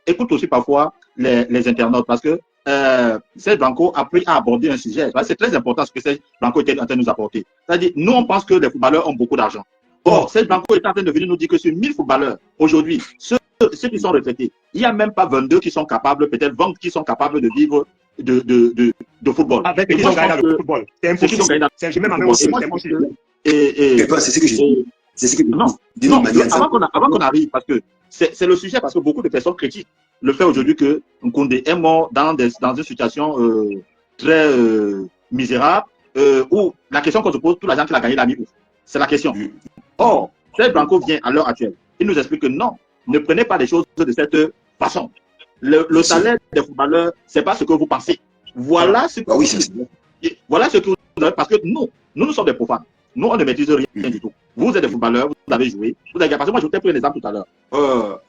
écoute aussi parfois les internautes parce que Serge Blanco a pris à aborder un sujet. C'est très important ce que Serge Blanco était en train de nous apporter. C'est-à-dire, nous, on pense que les footballeurs ont beaucoup d'argent. Or, Serge Blanco est en train de venir nous dire que sur 1000 footballeurs, aujourd'hui, ceux qui sont retraités, il n'y a même pas 22 qui sont capables, peut-être 20 qui sont capables de vivre de football. Avec les gens gagnent le football. C'est impossible. C'est même impossible. C'est ce que j'ai. C'est ce que avant qu'on arrive, parce que c'est le sujet, parce que beaucoup de personnes critiquent le fait aujourd'hui que Nkoundé est mort dans une situation très misérable, où la question qu'on se pose, tout l'argent qu'il a gagné l'a mis où? C'est la question. Or, Serge Blanco vient à l'heure actuelle. Il nous explique que non, ne prenez pas les choses de cette façon. Le salaire des footballeurs, c'est pas ce que vous pensez. Voilà ce que voilà ce que vous avez, parce que nous sommes des profanes. Nous, on ne maîtrise rien du tout. Vous êtes des footballeurs, vous avez joué. Parce que moi, je vous ai pris un exemple tout à l'heure.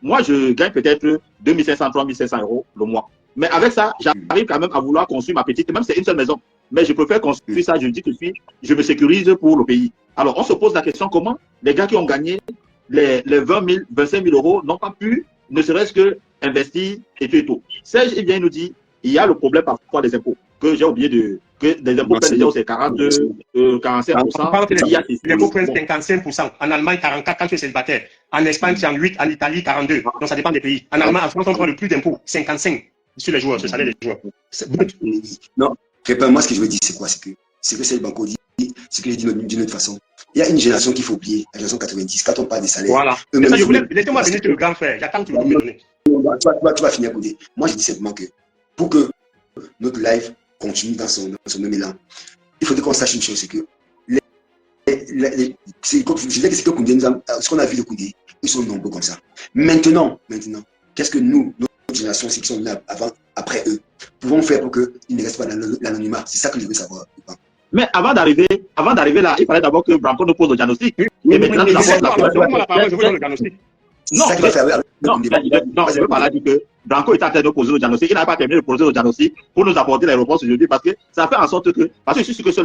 Moi, je gagne peut-être 2500, 3500 euros le mois. Mais avec ça, j'arrive quand même à vouloir construire ma petite, même si c'est une seule maison. Mais je préfère construire ça, je dis que je me sécurise pour le pays. Alors, on se pose la question, comment les gars qui ont gagné les 20 000, 25 000 euros n'ont pas pu, ne serait-ce que investir et tout et tout. Serge, il vient nous dire, il y a le problème parfois des impôts, que j'ai oublié que des impôts c'est 42, 45%. Les impôts prennent 55%. En Allemagne, 44% quand tu es célibataire. En Espagne, c'est en 8%. En Italie, 42%. Donc, ça dépend des pays. En Allemagne, en France, on prend le plus d'impôts. 55% sur les joueurs, sur le salaire des joueurs. Non, moi, ce que je veux dire, c'est quoi? C'est que Serge Blanco dit, ce que j'ai dit d'une autre façon. Il y a une génération qu'il faut oublier, la génération 90, quand on parle des salaires. Voilà. Laissez-moi venir sur le grand frère. J'attends que tu me donnes. Tu vas finir à côté. Moi, je dis simplement que pour que notre live continue dans son même élan, il faudrait qu'on sache une chose, c'est que ce qu'on a vu de Koundé, ils sont nombreux comme ça. Maintenant, qu'est-ce que nous, notre génération, ceux qui sont là après eux, pouvons faire pour qu'ils ne restent pas dans l'anonymat? C'est ça que je veux savoir. Mais avant d'arriver là, il fallait d'abord que Blanco nous pose le diagnostic. Et maintenant, la parole, je veux le diagnostic. Non, je veux parler que Blanco est en train de poser le diagnostic. Il n'a pas terminé de poser le diagnostic pour nous apporter les réponses aujourd'hui parce que ça fait en sorte que, parce que je suis sûr que ce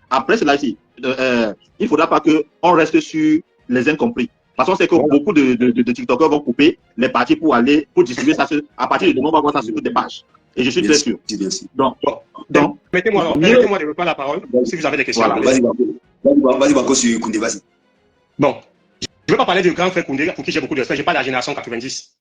après ce live-ci, il ne faudra pas qu'on reste sur les incompris. Parce qu'on sait que beaucoup de TikTokers vont couper les parties pour distribuer ça à partir de demain, on va voir ça sur toutes les pages. Et je suis très sûr. Donc, mettez-moi de reprendre la parole si vous avez des questions. Voilà, vas-y, Blanco sur Koundé, vas-y. Bon. Je ne veux pas parler de grand frère Koundé, pour qui j'ai beaucoup de respect. Je parle de la génération 90.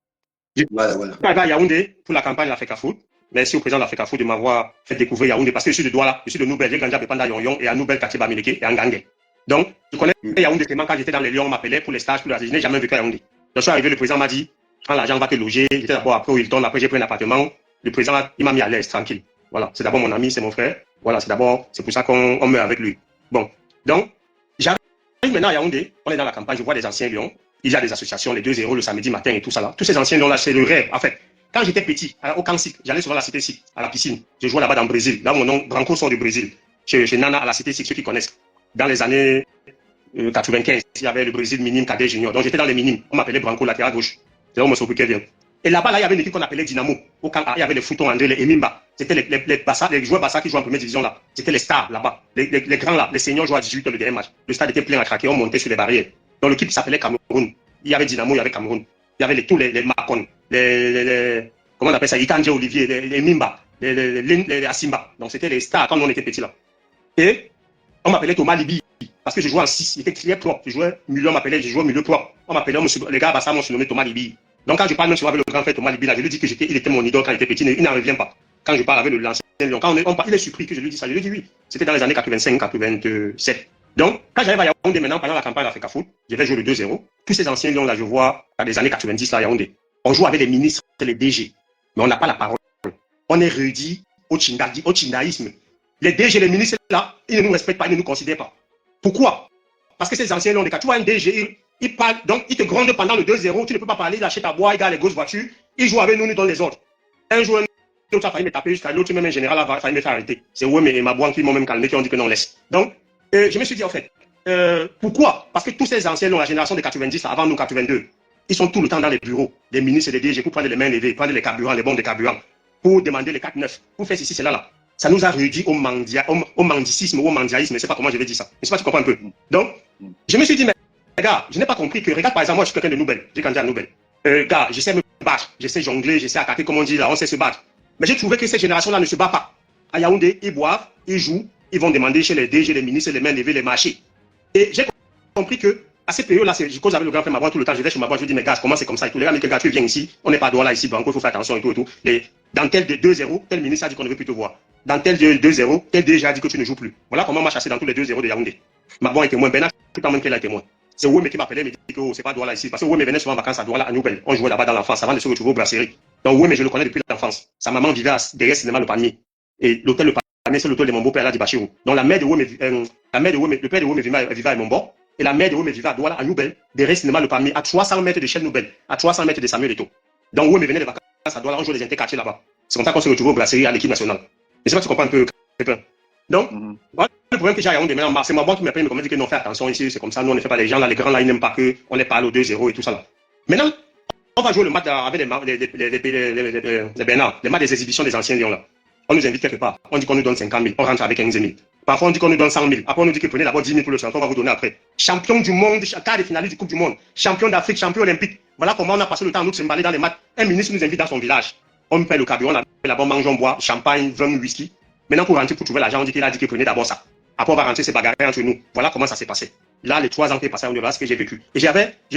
Voilà. Je suis arrivé à Yaoundé pour la campagne de l'Africa Foot. Merci au président de l'Africa Foot de m'avoir fait découvrir Yaoundé parce que je suis de Douala, je suis de Noubel, j'ai grandi à Pépanda Yon et à Noubel, quartier Bamileke et à Ngangé. Donc, je connais Yaoundé tellement quand j'étais dans les Lions, on m'appelait pour les stages, pour je n'ai jamais vécu à Yaoundé. Donc, je suis arrivé, le président m'a dit, prends l'argent, on va te loger. J'étais d'abord après au Hilton, après j'ai pris un appartement. Le président, il m'a mis à l'aise, tranquille. Voilà, c'est d'abord mon ami, c'est mon frère. Voilà, c'est pour ça qu'on meurt avec lui. Bon, donc, j'arrive maintenant à Yaoundé, on est dans la campagne, je vois des anciens Lions. Il y a des associations, les 2-0 le samedi matin et tout ça là. Tous ces anciens Lions là, c'est le rêve. En fait, quand j'étais petit, au camp SIC, j'allais souvent à la cité SIC, à la piscine. Je jouais là-bas dans le Brésil. Là, mon nom, Branco sort du Brésil. Chez Nana, à la cité SIC, ceux qui connaissent. Dans les années 95, il y avait le Brésil minime, cadet, junior. Donc, j'étais dans les minimes. On m'appelait Branco, latéral gauche. C'est là où M. Bouquet vient. Et là-bas, là, il y avait une équipe qu'on appelait Dynamo. Au camp A, il y avait les Fouton André, les Emimba. C'était les joueurs Bassa qui jouaient en première division là. C'était les stars là-bas. Les grands là, les seniors jouaient à 18 heures le dernier match. Le stade était plein à craquer, on montait sur les barrières. Donc, l'équipe s'appelait Cameroun. Il y avait Dynamo, il y avait Cameroun. Il y avait tous les Macon, comment on appelle ça, Ikanje Olivier, les Mimba, les Asimba. Donc c'était les stars quand on était petits là. Et on m'appelait Thomas Libi, parce que je jouais en 6, il était très propre. Je jouais milieu, je jouais milieu propre. On m'appelait, les gars, ça m'ont surnommé Thomas Libi. Donc quand je parle même souvent avec le grand frère Thomas Libi, là, je lui dis que il était mon idole quand il était petit, il n'en revient pas. Quand je parle avec l'ancien Lion, il est surpris que je lui dis ça, je lui dis oui. C'était dans les années 85, 87. Donc, quand j'arrive à Yaoundé maintenant, pendant la campagne d'Africa Foot, je vais jouer le 2-0. Tous ces anciens Lions là, je vois, dans les années 90 là, à Yaoundé. On joue avec les ministres, les DG. Mais on n'a pas la parole. On est réduit au chindaïsme. Les DG, les ministres là, ils ne nous respectent pas, ils ne nous considèrent pas. Pourquoi? Parce que ces anciens Lions, tu vois un DG, il parle, donc il te gronde pendant le 2-0, tu ne peux pas parler, il achète à boire, il garde les grosses voitures, il joue avec nous, nous donne les ordres. Un jour, l'autre a failli me taper jusqu'à l'autre, même un général a failli me faire arrêter. C'est Ouem et Mabouan qui m'ont même calmé, qui ont dit que non, laisse. Donc, je me suis dit en fait, pourquoi? Parce que tous ces anciens, la génération de 90, avant nous 82, ils sont tout le temps dans les bureaux des ministres et des DG pour prendre les mains levées, prendre les carburants, les bombes de carburant, pour demander les 4-9, pour faire ceci, cela là. Ça nous a réduit au mendicisme ou au mendiaïsme, je ne sais pas comment je vais dire ça. Je ne sais pas si tu comprends un peu. Donc, je me suis dit, mais gars, je n'ai pas compris que, regarde par exemple, moi je suis quelqu'un de Noubel, j'ai grandi à Noubel. Gars, je sais me battre, je sais jongler, je sais attaquer, comme on dit là, on sait se battre. Mais j'ai trouvé que cette génération-là ne se bat pas. À Yaoundé, ils boivent, ils jouent, ils vont demander chez les DG, les ministres, les mains levées, les marchés. Et j'ai compris que à cette période-là, je cause avec le grand frère Mabouan tout le temps, je vais chez Mabouan, je dis, mais gars, comment c'est comme ça et tout. Les gars, mais que gars, tu viens ici, on n'est pas droit là ici, Branco, il faut faire attention et tout et tout. Dans tel 2-0, tel ministre a dit qu'on ne veut plus te voir. Dans tel 2-0, tel DG a dit que tu ne joues plus. Voilà comment on m'a chassé dans tous les 2-0 de Yaoundé. Mabouan est témoin, Bernard, tout le temps même qu'il a témoin. C'est Ouémé qui m'appelait, me dit que oh, c'est pas Douala ici. Parce que Ouémé venait souvent en vacances à Douala, à Nouvelle. On jouait là-bas dans l'enfance, avant de se retrouver au brasserie. Donc Ouémé, je le connais depuis l'enfance. Sa maman vivait derrière cinéma Le Panier. Et l'hôtel Le Panier, c'est l'hôtel de mon beau-père, là, du Bachirou. Donc la mère de Ouémé, le père de Ouémé vivait à Montbord. Et la mère de Ouémé vivait à Douala, à Nouvelle, derrière cinéma Le Panier, à 300 mètres de Shell Nouvelle, à 300 mètres de Samuel Eto'o. Donc Ouémé venait de vacances à Douala, on jouait les interquartiers là-bas. C'est comme ça qu'on se retrouvait au brasserie à l'équipe nationale. Et c'est pas que tu comprends un peu, Pépin. Donc, voilà le problème que j'ai à Yaoundé maintenant, c'est ma banque qui m'appelle, mais dit que non, fais attention ici, c'est comme ça, nous on ne fait pas les gens là, les grands là, ils n'aiment pas qu'on les parle au 2-0 et tout ça là. Maintenant, on va jouer le match avec les Bernard, les matchs des exhibitions des anciens lions là. On nous invite quelque part, on dit qu'on nous donne 50 000, on rentre avec 15 000. Parfois on dit qu'on nous donne 100 000, après on nous dit que prenez d'abord 10 000 pour le champion, on va vous donner après. Champion du monde, quart de finaliste du Coupe du Monde, champion d'Afrique, champion olympique. Voilà comment on a passé le temps à nous s'emballer dans les matchs. Un ministre nous invite dans son village. On me paye le carburant, là-bas on mange, on boit, champagne, vin, whisky. Maintenant, pour rentrer, pour trouver l'argent, on dit qu'il a dit que prenez d'abord ça. Après, on va rentrer, c'est bagarrer entre nous. Voilà comment ça s'est passé. Là, les 3 ans qui est passé, on verra ce que j'ai vécu. Et je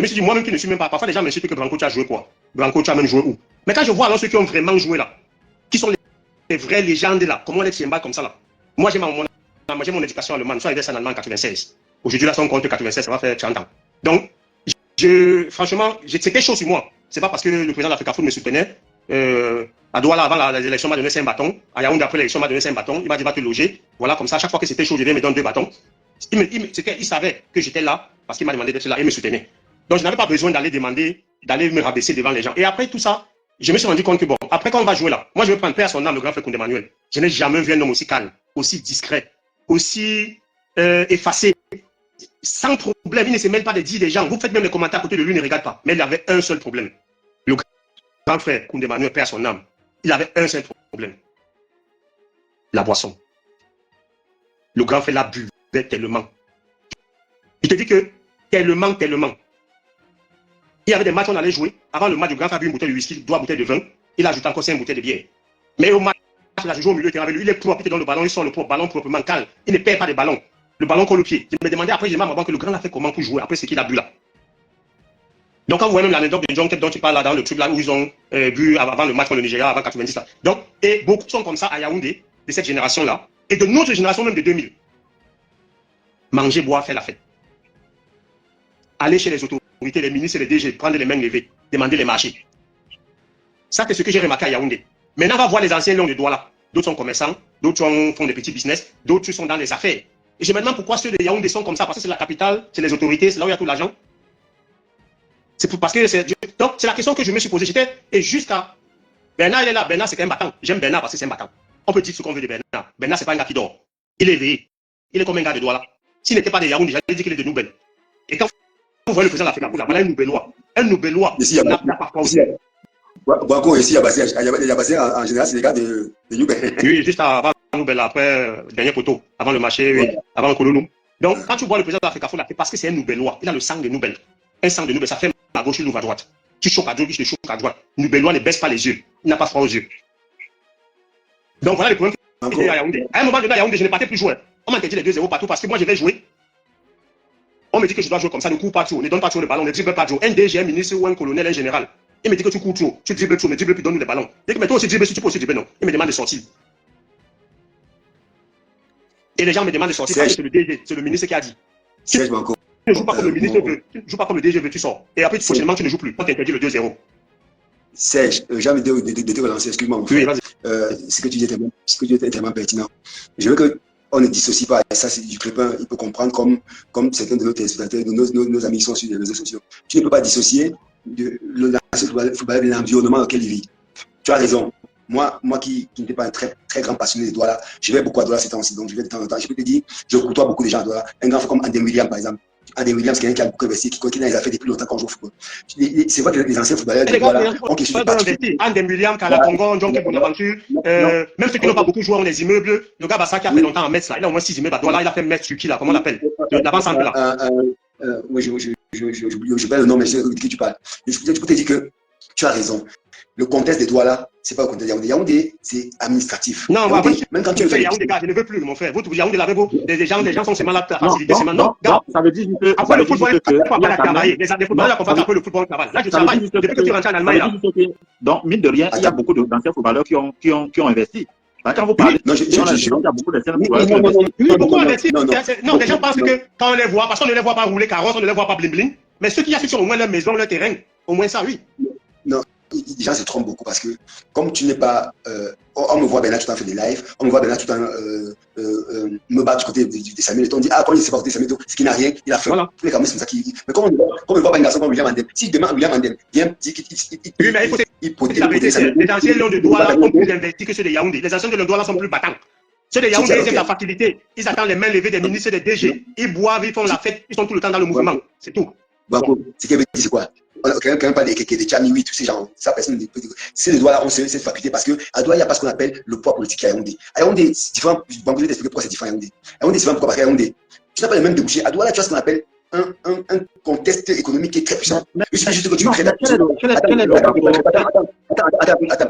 me suis dit, moi-même qui ne suis même pas, parfois les gens me disent que Branco, tu as joué quoi? Branco, tu as même joué où? Mais quand je vois alors ceux qui ont vraiment joué là, qui sont les vraies légendes là, comment on les tient comme ça là? Moi, j'ai mon éducation allemande, soit arrivé en Allemagne en 96. Aujourd'hui, là, si on compte 96, ça va faire 30 ans. Donc, franchement, c'était chaud sur moi. C'est pas parce que le président de l'Africa Foot me soutenait. À Douala, avant l'élection, m'a donné 5 bâtons. À Yaoundé, après l'élection, m'a donné 5 bâtons. Il m'a dit, va te loger. Voilà, comme ça, chaque fois que c'était chaud, je viens me donne 2 bâtons. Il savait que j'étais là, parce qu'il m'a demandé d'être là et me soutenait. Donc, je n'avais pas besoin d'aller me rabaisser devant les gens. Et après tout ça, je me suis rendu compte que bon, après quand on va jouer là, moi je vais prendre paix à son âme, le grand frère Koundé Manuel. Je n'ai jamais vu un homme aussi calme, aussi discret, aussi effacé, sans problème. Il ne se mêle pas des dits des gens. Vous faites même les commentaires à côté de lui, ne regarde pas. Mais il avait un seul problème. Le grand frère Koundé Manuel, paix à son âme, il avait un seul problème. La boisson. Le grand frère la buvait tellement. Il te dit que tellement. Il y avait des matchs, on allait jouer. Avant le match, le grand frère a bu une bouteille de whisky, 2 bouteilles de vin. Il a ajouté encore 5 bouteilles de bière. Mais au match, il a joué au milieu, il est propre, il te donne le ballon, il sort le ballon proprement calme. Il ne perd pas de ballon. Le ballon colle au pied. Je me demandais après, j'ai que le grand a fait comment pour jouer après ce qu'il a bu là. Donc, quand vous voyez même l'anecdote de John Kep dont tu parles là dans le truc là où ils ont bu avant le match contre le Nigeria, avant 90 là. Donc, et beaucoup sont comme ça à Yaoundé, de cette génération là, et de notre génération même de 2000. Manger, boire, faire la fête. Aller chez les autorités, les ministres et les DG, prendre les mains levées, demander les marchés. Ça, c'est ce que j'ai remarqué à Yaoundé. Maintenant, on va voir les anciens lions de Douala. D'autres sont commerçants, d'autres font des petits business, d'autres sont dans les affaires. Et je me demande pourquoi ceux de Yaoundé sont comme ça, parce que c'est la capitale, c'est les autorités, c'est là où il y a tout l'argent. C'est parce que donc c'est la question que je me suis posée. Et jusqu'à Bernard, il est là. Bernard, c'est quand même battant. J'aime Bernard parce que c'est un battant. On peut dire ce qu'on veut de Bernard. Bernard, c'est pas un gars qui dort. Il est éveillé. Il est comme un gars de Douala. S'il n'était pas de Yaoundé, j'allais dire qu'il est de Nouvelle. Et quand vous voyez le président de l'Afrique, voilà un Nouvellois. Un Nouvellois n'a pas aussi. Branco, ici, il y a basé en général, c'est les gars de Nouvelle. Oui, juste avant Nouvelle, après, dernier poteau, avant le marché, oui, avant le Cololum. Donc, quand tu vois le président de l'Afrique, c'est parce que c'est un Nouvellois. Il a le sang de Nouvelle. Un sang de Nouvelle, ça fait à gauche, il ouvre à droite. Tu choques à droite, tu choques à droite. Nouvellois ne baisse pas les yeux. Il n'a pas froid aux yeux. Donc voilà le problème que j'ai à Yaoundé. À un moment donné, à Yaoundé, je ne partais plus jouer. On m'a interdit les 2-0 partout parce que moi, je vais jouer. On me dit que je dois jouer comme ça, ne cours pas trop, ne donne pas trop le ballon, ne dribble pas trop. Un DG, un ministre ou un colonel, un général. Il me dit que tu cours trop, tu dribbles trop, mais dribble plus, donne-nous le ballon. Dès que mais toi aussi dribble, si tu peux aussi dribbler, non. Il me demande de sortir. Et les gens me demandent de sortir parce que c'est le DG, c'est le ministre qui a dit. Tu ne joues pas comme le ministre veut, tu ne joues pas comme le DG veut, tu sors. Et après, prochainement, tu ne joues plus. On t'interdit le 2-0. Serge, j'ai envie de te relancer, excuse-moi. Oui, vas-y. Ce que tu dis est tellement pertinent. Je veux qu'on ne dissocie pas, et ça c'est du crépin, il peut comprendre comme certains de nos téléspectateurs, nos amis qui sont sur les réseaux sociaux. Tu ne peux pas dissocier de l'environnement dans lequel il vit. Tu as raison. Moi qui n'étais pas un très, très grand passionné de Douala, je vais beaucoup à Douala ces temps-ci, donc je vais de temps en temps. Je peux te dire, je côtoie beaucoup de gens à Douala. Un grand frère comme Andem Williams, par exemple. Andem Williams, c'est quelqu'un qui a beaucoup investi, qui est dans les affaires depuis longtemps qu'on joue au football. C'est vrai que les anciens footballeurs de Douala ont quelque chose de particulier. Andem Williams, Kalakongo, John Bonaventure, même ceux qui n'ont pas beaucoup joué ont des immeubles. Le gars Bassa qui a fait longtemps en Metz, là, il a au moins 6 immeubles à Douala, il a fait Metz sur qui là, comment on l'appelle? L'avant-centre là. Oui, je perds le nom, mais je sais de qui tu parles. Je peux te dire que tu as raison. Le contexte des Douala, c'est pas le contexte de Yaoundé. Yaoundé, c'est administratif. Non, Yaoundé, même quand tu le fais. Yaoundé, gars, je ne veux plus, mon frère. Vous, Yaoundé, là-bas, les gens sont seulement là pour faciliter. Non, ça veut dire que. Après le football, il faut apprendre à travailler. Les footballeurs comprennent après le football travail. Là, je travaille. Depuis que tu rentres en Allemagne, là. Donc, mine de rien, il y a beaucoup d'anciens footballeurs qui ont investi. Quand vous parlez, non, il y a beaucoup d'anciens footballeurs qui ont investi. Oui, beaucoup investi. Non, les gens pensent que quand on les voit, parce qu'on ne les voit pas rouler carrosse, on ne les voit pas bling-bling. Mais ceux qui y sont au moins leur maison, leur terrain, au moins ça, oui. Non, les gens se trompent beaucoup parce que comme tu n'es pas... on me voit Bernard tout le temps faire des lives, on me voit Bernard tout le temps me battre du côté de Samuel Eto'o. On dit, ah, quand il ne sait pas côté Samuel Eto'o, c'est qu'il n'a rien, il a fait. Voilà. Tous les camarades, c'est comme ça qu'il... Mais comme on ne voit pas un garçon comme William Andem, si demain William Andem vient dire oui, mais il faut la vérité, les anciens Lions de Douala sont plus investis que ceux de Yaoundé. Les anciens de Douala sont plus battants. Ceux de Yaoundé, ils aiment la facilité. Ils attendent les mains levées des ministres, des DG. Ils boivent, ils font la fête, ils sont tout le temps dans le mouvement. C'est tout. Bon, ce qu'elle veut dire, c'est quoi? Quand même pas des Tchami, oui, tous ces gens, ça, personne ne peut dire. C'est les Douala ont cette faculté parce qu'à Douala, il n'y a pas ce qu'on appelle le poids politique à Yaoundé. À Yaoundé, c'est différent. Je vais vous expliquer pourquoi c'est différent à Yaoundé. À Yaoundé, c'est différent pourquoi? Parce qu'à Yaoundé, tu n'as pas les mêmes débouchés. À Douala, tu as ce qu'on appelle un contexte économique qui est très puissant. Il suffit juste que tu crées. Attends,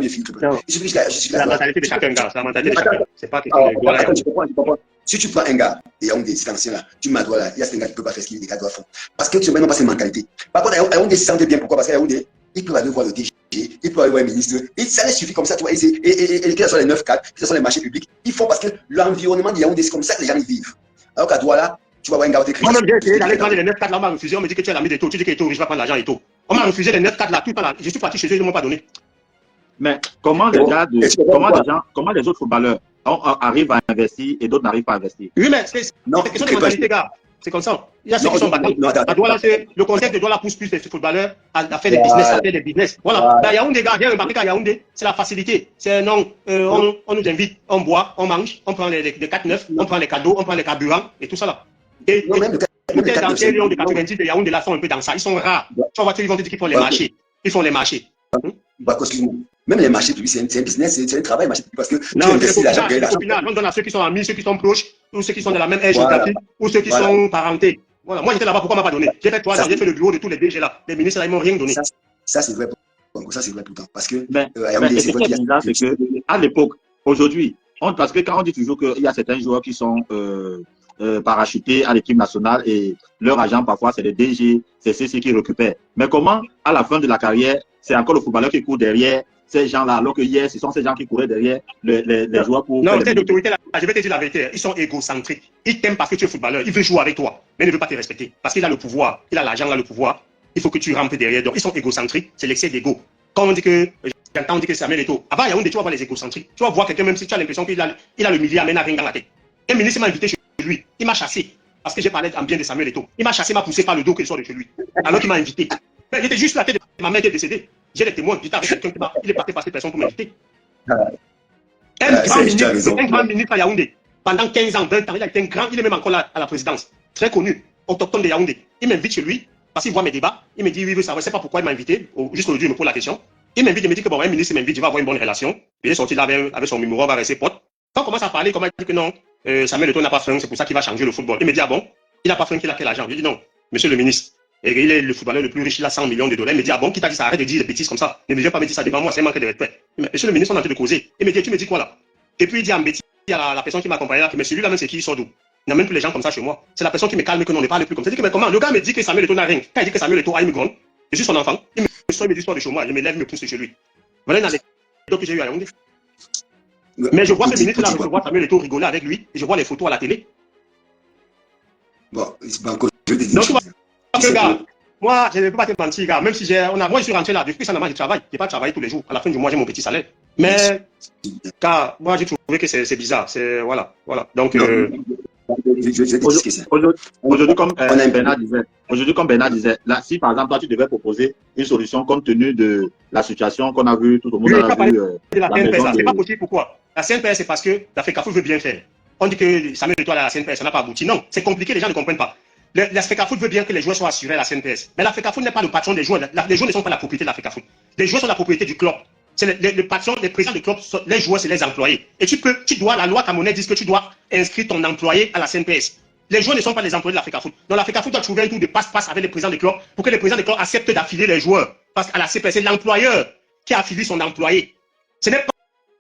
je finis. Il suffit juste la mentalité de chacun, gars. C'est la mentalité de chacun. C'est pas quelque chose de Douala. Tu comprends. Si tu prends un gars, et Yaoundé, c'est ancien là, tu mets à Douala, il y a ce gars qui ne peut pas faire ce qu'il doit faire. Parce que tu ne mets pas cette mentalité. Par contre, à Yaoundé, se sentait bien. Pourquoi? Parce qu'à Yaoundé, il peut aller voir le DG, il peut aller voir le ministre. Et ça les suffit comme ça, tu vois. Et quels sont les 9-4, quels sont les marchés publics, ils font parce que l'environnement de Yaoundé, c'est comme ça que les gens y vivent. Alors qu'à Douala, tu vas voir un gars qui moi-même, j'ai essayé d'aller prendre les 9-4 là, on m'a refusé. On me dit que tu es l'ami d'Eto'o, tu dis qu'Eto'o, je vais prendre l'argent Eto'o. On m'a refusé les 9-4 là, tout le temps là. Je suis parti chez eux, ils ne m'ont pas donné. Mais comment les autres footballeurs arrivent à investir et d'autres n'arrivent pas à investir? Oui, mais c'est question de mentalité, gars. C'est comme ça. Il y a ceux qui sont battants. À Douala, le concept de Douala pousse plus les footballeurs à faire des business, à faire des business. Voilà. À Yaoundé, gars, j'ai remarqué qu'à Yaoundé, c'est la facilité. C'est non, on nous invite, on boit, on mange, on prend les 4-9, on prend les cadeaux, on prend les carburants et tout ça là. Et tous les anciens Lions de 90 de Yaoundé là sont un peu dans ça. Ils sont rares. Tu vas voir, ils vont te dire qu'ils font les marchés. Ils font les marchés. Excuse-moi. Même les marchés publics, c'est un business, c'est un travail, marché public, parce que non, tu investis l'argent. On donne à ceux qui sont amis, ceux qui sont proches, ou ceux qui sont de la même âge géographique, ou ceux qui sont parentés. Voilà. Moi, j'étais là-bas, pourquoi on m'a pas donné? J'ai fait 3 ans, j'ai fait le bureau de tous les DG là. Les ministres là, ils m'ont rien donné. Ça, c'est vrai. Ça, c'est vrai tout le temps. Parce que, c'est que, à l'époque, aujourd'hui, parce que quand on dit toujours qu'il y a certains joueurs qui sont parachutés à l'équipe nationale et leur agent, parfois, c'est les DG, c'est ceux qui récupèrent. Mais comment, à la fin de la carrière, c'est encore le footballeur qui court derrière ces gens-là, alors que hier, ce sont ces gens qui couraient derrière les joueurs pour... Non, cette autorité-là, je vais te dire la vérité, ils sont égocentriques. Ils t'aiment parce que tu es footballeur, ils veulent jouer avec toi, mais ils ne veulent pas te respecter. Parce qu'il a le pouvoir, il a l'argent, il a le pouvoir, il faut que tu rampes derrière. Donc, ils sont égocentriques, c'est l'excès d'ego. Quand on dit que, j'entends dire que Samuel Eto'o, avant, il y a tu vas voir les égocentriques. Tu vas voir quelqu'un, même si tu as l'impression qu'il a le milliard, mais il n'a rien dans la tête. Un ministre m'a invité chez lui, il m'a chassé, parce que j'ai parlé en bien de Samuel Eto'o. Il m'a chassé, m'a poussé par le dos qu'il sort de chez lui, alors qu'il m'a invité. Il était juste la tête de ma mère qui est décédée. J'ai les témoins, j'étais avec quelqu'un il est parti par cette personne pour m'inviter. Un grand ministre à Yaoundé, pendant 15 ans, 20 ans, il a été un grand, il est même encore là à la présidence, très connu, autochtone de Yaoundé. Il m'invite chez lui, parce qu'il voit mes débats, il me dit, oui, il veut savoir, c'est pas pourquoi il m'a invité, juste aujourd'hui, il me pose la question. Il m'invite, il me dit que bon, un ministre m'invite, je vais avoir une bonne relation. Il est sorti là avec son numéro, on va rester potes. Quand on commence à parler, comment il dit que non, Samuel Eto'o n'a pas faim, c'est pour ça qu'il va changer le football. Il me dit, ah bon, il n'a pas faim, qu'il a quel argent? Je lui dis non, monsieur le ministre. Et il est le footballeur le plus riche, il a 100 millions de dollars. Il me dit, ah bon, qui t'a dit ça? Arrête de dire des bêtises comme ça. Ne viens pas me dire ça devant moi, c'est un manque de respect. Monsieur le ministre, on est en train de causer. Il me dit, tu me dis quoi là? Et puis il dit à Mbeti, il y a la personne qui m'accompagne là, mais celui-là même c'est qui, il sort d'où? Il n'y a même plus les gens comme ça chez moi. C'est la personne qui me calme que non, on ne parle plus comme ça. Il dit que mais comment? Le gars me dit que Samuel Eto'o n'a rien. Quand il dit que Samuel Eto'o a une grande, je suis son enfant. Il me dit histoire de chez moi, il me lève, il me pousse chez lui. Voilà une anecdote que j'ai eu à Yaoundé. Mais je vois ce ministre là, je vois Samuel Eto'o rigoler avec lui, et je vois les photos à la télé. Bon, encore, je te dis. Donc, tu vois, gars, moi, je ne peux pas te mentir, gars. Même si moi, je suis rentré là, depuis ça, je travaille. Je n'ai pas travaillé tous les jours. À la fin du mois, j'ai mon petit salaire. Mais, car, moi, j'ai trouvé que c'est bizarre. Voilà. Donc, aujourd'hui, comme Bernard disait, là, si par exemple, toi, tu devais proposer une solution compte tenu de la situation qu'on a vue, tout le monde a vu. La CNPS, c'est pas possible. Pourquoi? La CNPS, c'est parce que la FECAFOOT veut bien faire. On dit que Samuel Eto'o à la CNPS, ça n'a pas abouti. Non, c'est compliqué, les gens ne comprennent pas. La FECAFOOT veut bien que les joueurs soient assurés à la CNPS. Mais la FECAFOOT n'est pas le patron des joueurs. Les joueurs ne sont pas la propriété de la FECAFOOT. Les joueurs sont la propriété du club. C'est le patron, les présidents du club, les joueurs, c'est les employés. Et la loi camerounaise dit que tu dois inscrire ton employé à la CNPS. Les joueurs ne sont pas les employés de l'Africa Foot. Donc l'Africa Foot doit trouver un tour de passe-passe avec les présidents de club pour que les présidents de club acceptent d'affiler les joueurs. Parce qu'à la CPS, c'est l'employeur qui affilie son employé. Ce n'est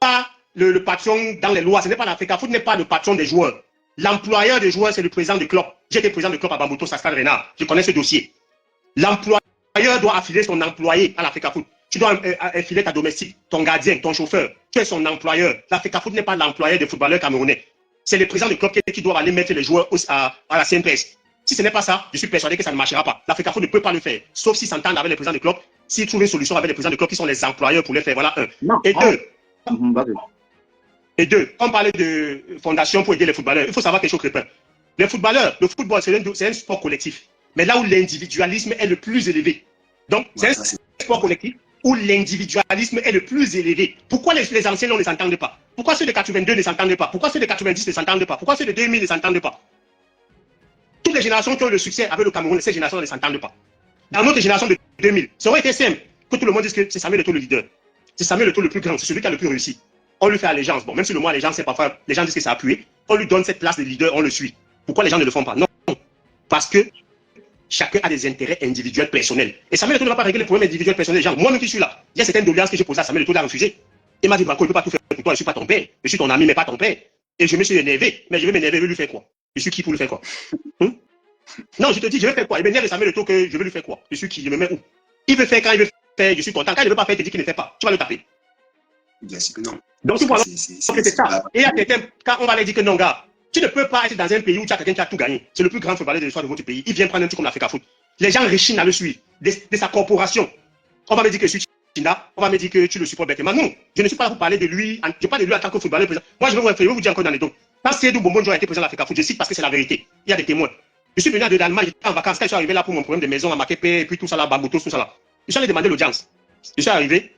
pas le patron dans les lois. Ce n'est pas l'Africa Foot, n'est pas le patron des joueurs. L'employeur des joueurs, c'est le président de club. J'ai été président de club à Bambuto, Sastal Renard. Je connais ce dossier. L'employeur doit affiler son employé à l'Africa Foot. Tu dois affiler ta domestique, ton gardien, ton chauffeur. Tu es son employeur. L'Africa Foot n'est pas l'employeur des footballeurs camerounais. C'est les présidents de club qui doivent aller mettre les joueurs à la CNPS. Si ce n'est pas ça, je suis persuadé que ça ne marchera pas. L'Africa Foot ne peut pas le faire. Sauf s'ils s'entendent avec les présidents de club, s'ils trouvent une solution avec les présidents de club qui sont les employeurs pour les faire. Voilà un. Non. Et deux, on parlait de fondation pour aider les footballeurs. Il faut savoir quelque chose, Crépin. Les footballeurs, le football, c'est un sport collectif. Mais là où l'individualisme est le plus élevé. Donc, c'est un sport collectif où l'individualisme est le plus élevé. Pourquoi les anciens ne s'entendent pas? Pourquoi ceux de 82 ne s'entendent pas? Pourquoi ceux de 90 ne s'entendent pas? Pourquoi ceux de 2000 ne s'entendent pas? Toutes les générations qui ont le succès avec le Cameroun, ces générations ne s'entendent pas. Dans notre génération de 2000, ça aurait été simple que tout le monde dise que c'est Samuel Eto'o le leader. C'est Samuel Eto'o le plus grand, c'est celui qui a le plus réussi. On lui fait allégeance. Bon, même si le mot allégeance, c'est parfois, les gens disent que c'est appuyé, on lui donne cette place de leader, on le suit. Pourquoi les gens ne le font pas? Non. Parce que chacun a des intérêts individuels personnels. Et Samuel Eto'o ne va pas régler les problèmes individuels personnels des gens. Moi-même qui suis là, il y a certaines doléances que j'ai posées à Samuel Eto'o, il a refusé. Il m'a dit, Branco, je ne peux pas tout faire pour toi, je ne suis pas ton père. Je suis ton ami, mais pas ton père. Et je me suis énervé. Mais je vais m'énerver, je vais lui faire quoi? Je suis qui pour lui faire quoi? Non, je te dis, je vais faire quoi? Il m'énerve Samuel Eto'o que je vais lui faire quoi? Je suis qui? Je me mets où? Il veut faire quand il veut faire, je suis content. Quand il ne veut pas faire, il te dit qu'il ne fait pas. Tu vas le taper. Bien sûr que non. Donc, tu vois, c'est ça. Et il y a quelqu'un, quand on va lui dire que non, gars, tu ne peux pas être dans un pays où tu as quelqu'un qui a tout gagné. C'est le plus grand footballeur de l'histoire de votre pays. Il vient prendre un truc comme l'Africa Foot. Les gens rechignent à le suivre, de sa corporation. On va me dire que je suis China, on va me dire que tu le supportes bêtement. Non, je ne suis pas là pour parler de lui, je parle de lui en tant que footballeur président. Moi, je vais vous dire encore dans les dos. Quand Seydou Bombonjo a été président de l'Africa Foot, je cite parce que c'est la vérité. Il y a des témoins. Je suis venu de Danemark, j'étais en vacances, quand je suis arrivé là pour mon problème de maison à Makepe, et puis tout ça là, Bambuto, tout ça là. Je suis allé demander l'audience. Je suis arrivé,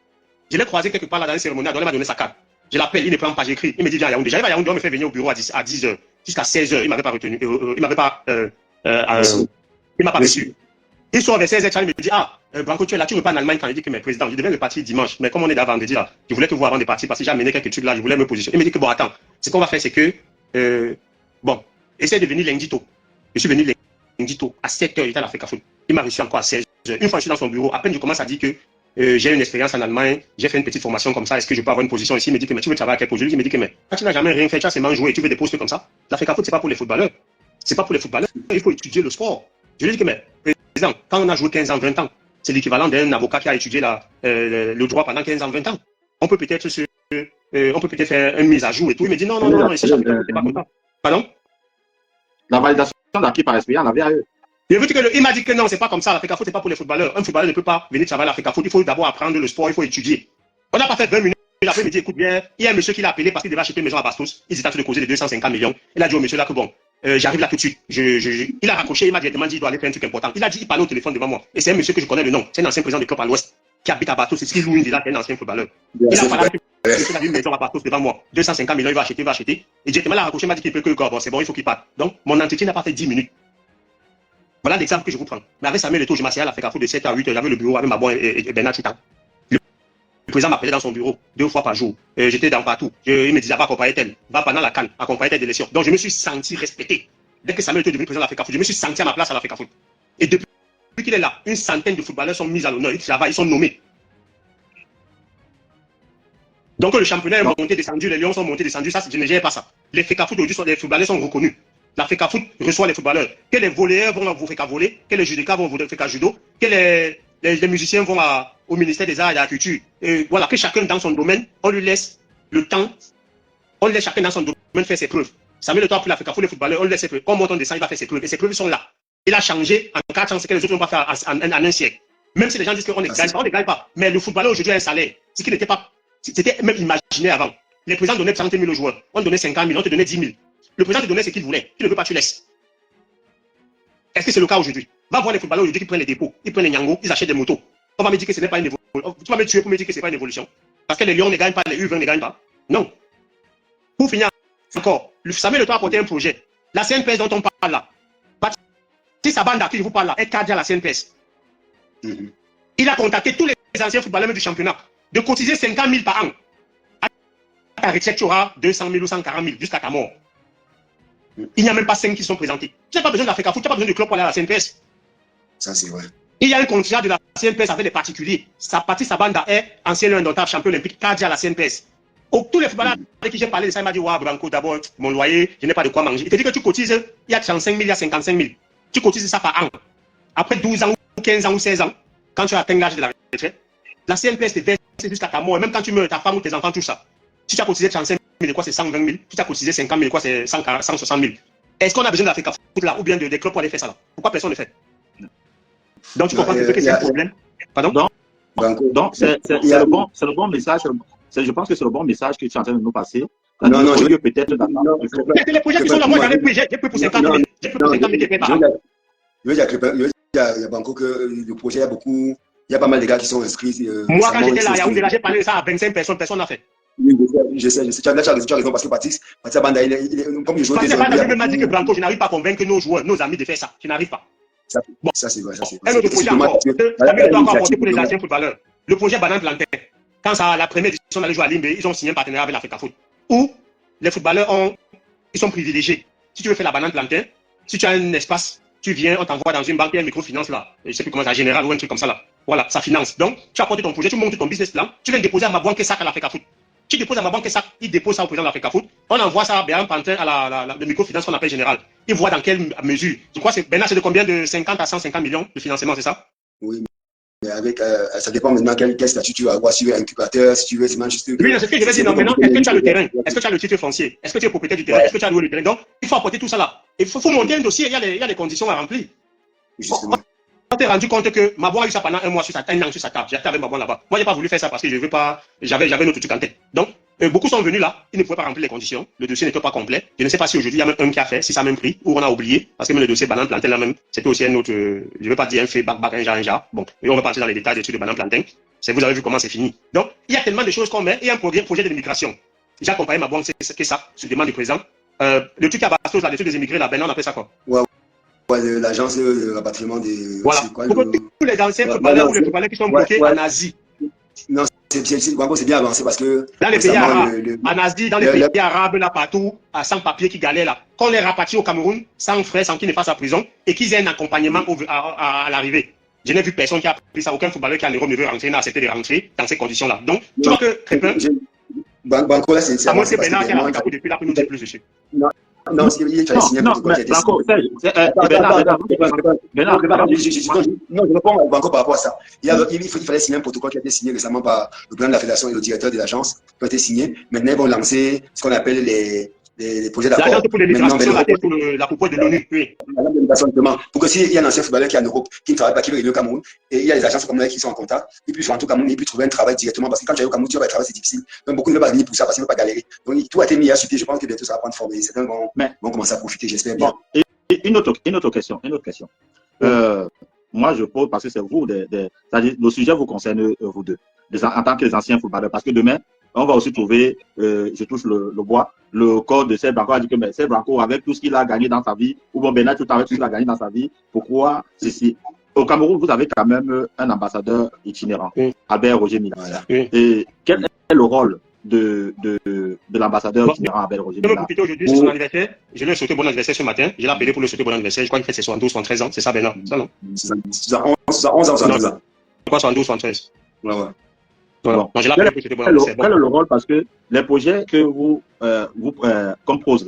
je l'ai croisé quelque part là dans une cérémonie, il m'a donné sa carte. Je l'appelle, il ne prend pas, j'écris. Il me dit, viens à Yaoundé. J'arrive à Yaoundé, on me fait venir au bureau à 10h, jusqu'à 16h. Il ne m'avait pas retenu. Il m'avait pas. Il m'a pas reçu. Il sort vers 16h, il me dit, Branco, tu es là, tu ne veux pas en Allemagne quand il dit que mes présidents, je devais me partir dimanche. Mais comme on est là vendredi là, je voulais te voir avant de partir parce que j'ai amené quelques trucs là, je voulais me positionner. Il me dit que bon, attends, ce qu'on va faire, c'est que, bon, essaie de venir lundi tôt. Je suis venu lundi tôt, à 7h, il était à l'Africa Foot. Il m'a reçu encore à 16h. Une fois, je suis dans son bureau, à peine je commence à dire que j'ai une expérience en Allemagne, j'ai fait une petite formation comme ça, est-ce que je peux avoir une position ici? Il me dit que mais tu veux travailler à quel poste? Je lui me dis que mais quand tu n'as jamais rien fait, tu as seulement joué, tu veux des postes comme ça. L'Africa Foot, c'est pas pour les footballeurs. C'est pas pour les footballeurs, il faut étudier le sport. Je lui dis que mais, président, quand on a joué 15 ans, 20 ans, c'est l'équivalent d'un avocat qui a étudié le droit pendant 15 ans, 20 ans. On peut peut-être faire une mise à jour et tout. Il me dit non, c'est pas comme ça. Pardon? La validation d'acquis par expérience, la VAE. Il m'a dit que non, c'est pas comme ça. L'Africa Foot, c'est pas pour les footballeurs. Un footballeur ne peut pas venir travailler à l'Africa Foot. Il faut d'abord apprendre le sport, il faut étudier. On n'a pas fait 20 minutes. Après, il me dit, écoute bien, il y a un monsieur qui l'a appelé parce qu'il devait acheter une maison à Bastos. Ils étaient en train de causer les 250 millions. Il a dit au monsieur là que bon, j'arrive là tout de suite. Il a raccroché, il m'a directement dit, il doit aller faire un truc important. Il a dit, il parlait au téléphone devant moi. Et c'est un monsieur que je connais le nom. C'est un ancien président du club à l'Ouest qui habite à Bastos. C'est ce qu'il loue une villa, c'est un ancien footballeur. Il a parlé avec une maison à Bastos devant moi. 250 millions, il va acheter. Et directement, il a raccroché, il m'a dit qu'il peut que bon, c'est bon, il faut qu'il parte. Donc, mon entretien n'a pas fait 10 minutes. Voilà l'exemple que je vous prends. Mais avec Samuel Eto'o, je m'asseyais à l'Africa Foot de 7 à 8 h, j'avais le bureau avec Mabon et Bernard Choutan. Le président m'appelait dans son bureau 2 fois par jour. J'étais dans partout. Il me disait, va accompagner tel, va pendant la CAN, accompagner telle élection. Donc je me suis senti respecté. Dès que Samuel Eto'o est devenu président de l'Africa Foot, je me suis senti à ma place à l'Africa Foot. Et depuis qu'il est là, une centaine de footballeurs sont mis à l'honneur, ils travaillent, ils sont nommés. Donc le championnat est monté, descendu, les Lions sont montés, descendus, ça, je ne gère pas ça. Les FECA Foot aujourd'hui, les footballeurs sont reconnus. L'Africa Foot reçoit les footballeurs. Que les volleyeurs vont vous faire voler, que les judokas vont vous faire judo, que les musiciens vont au ministère des Arts et de la Culture. Et voilà, que chacun dans son domaine, on lui laisse le temps, on laisse chacun dans son domaine faire ses preuves. Samuel Eto'o pour l'Africa Foot, les footballeurs, on lui laisse ses preuves. Quand on monte, on descend, il va faire ses preuves. Et ses preuves sont là. Il a changé en 4 ans ce que les autres n'ont pas fait en un siècle. Même si les gens disent qu'on ne gagne pas, on ne gagne pas. Mais le footballeur aujourd'hui a un salaire. Ce qui n'était pas, c'était même imaginé avant. Les présidents donnaient 30 000 aux joueurs. On donnait 50 000, on te donnait 10 000. Le président te donnait ce qu'il voulait. Tu ne veux pas, tu laisses. Est-ce que c'est le cas aujourd'hui? Va voir les footballeurs aujourd'hui qui prennent les dépôts, ils prennent les nyangos, ils achètent des motos. On va me dire que ce n'est pas une évolution. Tu vas me tuer pour me dire que ce n'est pas une évolution. Parce que les Lions ne gagnent pas, les U20 ne gagnent pas. Non. Pour finir encore, le Samuel Eto'o a apporté un projet. La CNPS dont on parle là, si sa bande à qui je vous parle là, est cadre à la CNPS. Il a contacté tous les anciens footballeurs du championnat de cotiser 50 000 par an. À ta retraite, tu auras 200 000 ou 140 000 jusqu'à ta mort. Il n'y a même pas 5 qui sont présentés. Tu n'as pas besoin de la FECAFOOT, tu n'as pas besoin du club pour aller à la CNPS. Ça, c'est vrai. Il y a un contrat de la CNPS avec les particuliers. Patrice Abanda est ancien indomptable champion olympique, cadre à la CNPS. Tous les footballeurs avec qui j'ai parlé de ça, il m'a dit, ouais, Branco, d'abord, mon loyer, je n'ai pas de quoi manger. Il te dit que tu cotises, il y a 35 000, il y a 55 000. Tu cotises ça par an. Après 12 ans, ou 15 ans ou 16 ans, quand tu atteins l'âge de la retraite, la CNPS te verse jusqu'à ta mort. Et même quand tu meurs, ta femme ou tes enfants touchent ça. Si tu as cotisé 35 000, quoi, c'est 120 000. Si tu as cotisé 50 000, quoi, c'est 160 000. Est-ce qu'on a besoin de la FECAFOOT là, ou bien des clubs pour aller faire ça là? Pourquoi personne ne le fait? Donc tu comprends que c'est un problème. Pardon? Donc c'est le bon message. Je pense que c'est le bon message que tu es en train de nous passer. Non, je veux peut-être d'attendre. Les projets qui sont là, moi j'en ai pris, j'ai pris pour 50 000. J'ai pris pour 50 000 par an. Il y a Banco que le projet, il y a pas mal de gars qui sont inscrits. Moi, quand j'étais là, j'ai parlé de ça à 25 personnes, personne n'a fait. Je sais. Tu as raison parce que Patrice Abanda, comme il joue Patrice Abanda m'a dit que Branco, je n'arrive pas à convaincre nos joueurs, nos amis de faire ça. Je n'arrive pas. Bon, ça c'est vrai. Un autre projet encore. Camille doit encore apporter pour les anciens footballeurs. Le projet Banane Plantain. Quand la première édition allait jouer à Limbe, ils ont signé un partenariat avec la FECAFOOT. Où les footballeurs ils sont privilégiés. Si tu veux faire la Banane Plantain, si tu as un espace, tu viens, on t'envoie dans une banque, il y a une microfinance là. Je ne sais plus comment ça, général ou un truc comme ça là. Voilà, ça finance. Donc, tu apportes ton projet, tu montes ton business plan, tu viens déposer à ma banque SAC à la FECAFOOT. Tu déposes à ma banque SAC, il dépose ça au président de la FECAFOOT. On envoie ça à Bernard Plantain à la microfinance qu'on appelle général. Il voit dans quelle mesure. Je crois que Bernard, c'est de combien de 50 à 150 millions de financement, c'est ça? Oui, mais avec, ça dépend maintenant quel statut tu vas avoir. Si tu veux un incubateur, si tu veux juste. Oui, c'est ce que je vais dire. Non, maintenant, est-ce que tu as le terrain? Est-ce que tu as le titre foncier? Est-ce que tu es propriétaire du terrain? Est-ce que tu as loué le terrain? Donc, il faut apporter tout ça là. Il faut monter un dossier, il y a des conditions à remplir. Justement. On s'est rendu compte que Mabon a eu ça pendant un an sur sa table. J'étais avec Mabon là-bas. Moi, j'ai pas voulu faire ça parce que je veux pas. J'avais notre truc en tête. Donc, beaucoup sont venus là. Ils ne pouvaient pas remplir les conditions. Le dossier n'était pas complet. Je ne sais pas si aujourd'hui il y a même un qui a fait, si ça a même pris, ou on a oublié. Parce que même le dossier Banane Plantain là même, c'était aussi un autre. Je ne veux pas dire un fait, un genre. Bon, et on va passer dans les détails des trucs de Banane Plantain. Vous avez vu comment c'est fini. Donc, il y a tellement de choses qu'on met et un projet de l'immigration. J'ai accompagné Mabon, c'est ça, sur demande du président. Le truc à Bastos là, les trucs des immigrés là, on appelle ça quoi? L'agence de rapatriement des. Voilà. Pour tous les anciens footballeurs ou les footballeurs qui sont bloqués en Asie. Non, c'est bien avancé parce que. Dans les pays arabes, en Asie, dans les pays arabes, là partout, sans papier qui galèrent là, qu'on les rapatrie au Cameroun, sans frais, sans qu'ils ne fassent la prison, et qu'ils aient un accompagnement à l'arrivée. Je n'ai vu personne qui a pris ça, aucun footballeur qui en Europe ne veut rentrer, n'a accepté de rentrer dans ces conditions-là. Donc, tu vois que Crépin. Banco, là, c'est. À moins que Bernard qui a la FECAFOOT depuis là pour nous dire plus dessus. Non, il fallait signer un protocole qui a été signé. Non, je réponds encore par rapport à ça. Il fallait signer un protocole qui a été signé récemment par le président de la fédération et le directeur de l'agence, qui a été signé. Maintenant, ils vont lancer ce qu'on appelle les projets d'accord. L'agence pour les migrations, pour la proposition de l'ONU, oui. Pour que s'il y a un ancien footballeur qui est en Europe, qui ne travaille pas, qui veut venir au Cameroun, et il y a des agences comme là qui sont en contact, il peut rentrer au Cameroun et puis trouver un travail directement, parce que quand tu es au Cameroun, tu vas travailler, c'est difficile. Donc beaucoup ne veulent pas venir pour ça, parce qu'ils ne veulent pas galérer. Donc tout a été mis à suite, je pense que bientôt ça va prendre forme et certains vont commencer à profiter, j'espère bien. Bon, et une autre question. Moi, je pose, parce que c'est vous, c'est-à-dire, le sujet vous concerne vous deux, en tant que les anciens footballeurs, parce que demain, on va aussi trouver, je touche le bois, le corps de Serge Branco a dit que Serge Branco, avec tout ce qu'il a gagné dans sa vie, ou bon, Bernard, tout avec tout ce qu'il a gagné dans sa vie, pourquoi ceci? Au Cameroun, vous avez quand même un ambassadeur itinérant, Albert Roger Mila. Voilà. Et quel est le rôle de l'ambassadeur itinérant Albert Roger Mila? Aujourd'hui, c'est son anniversaire. Je lui ai souhaité bon anniversaire ce matin. Je l'ai appelé pour lui souhaiter bon anniversaire. Je crois qu'il fait ses 72, 73 ans. C'est ça, Bernard? Ça, non? 11 ans, 72 ans. Je crois 72, 73. Ouais. Bon. Quel est le rôle, parce que les projets que vous composez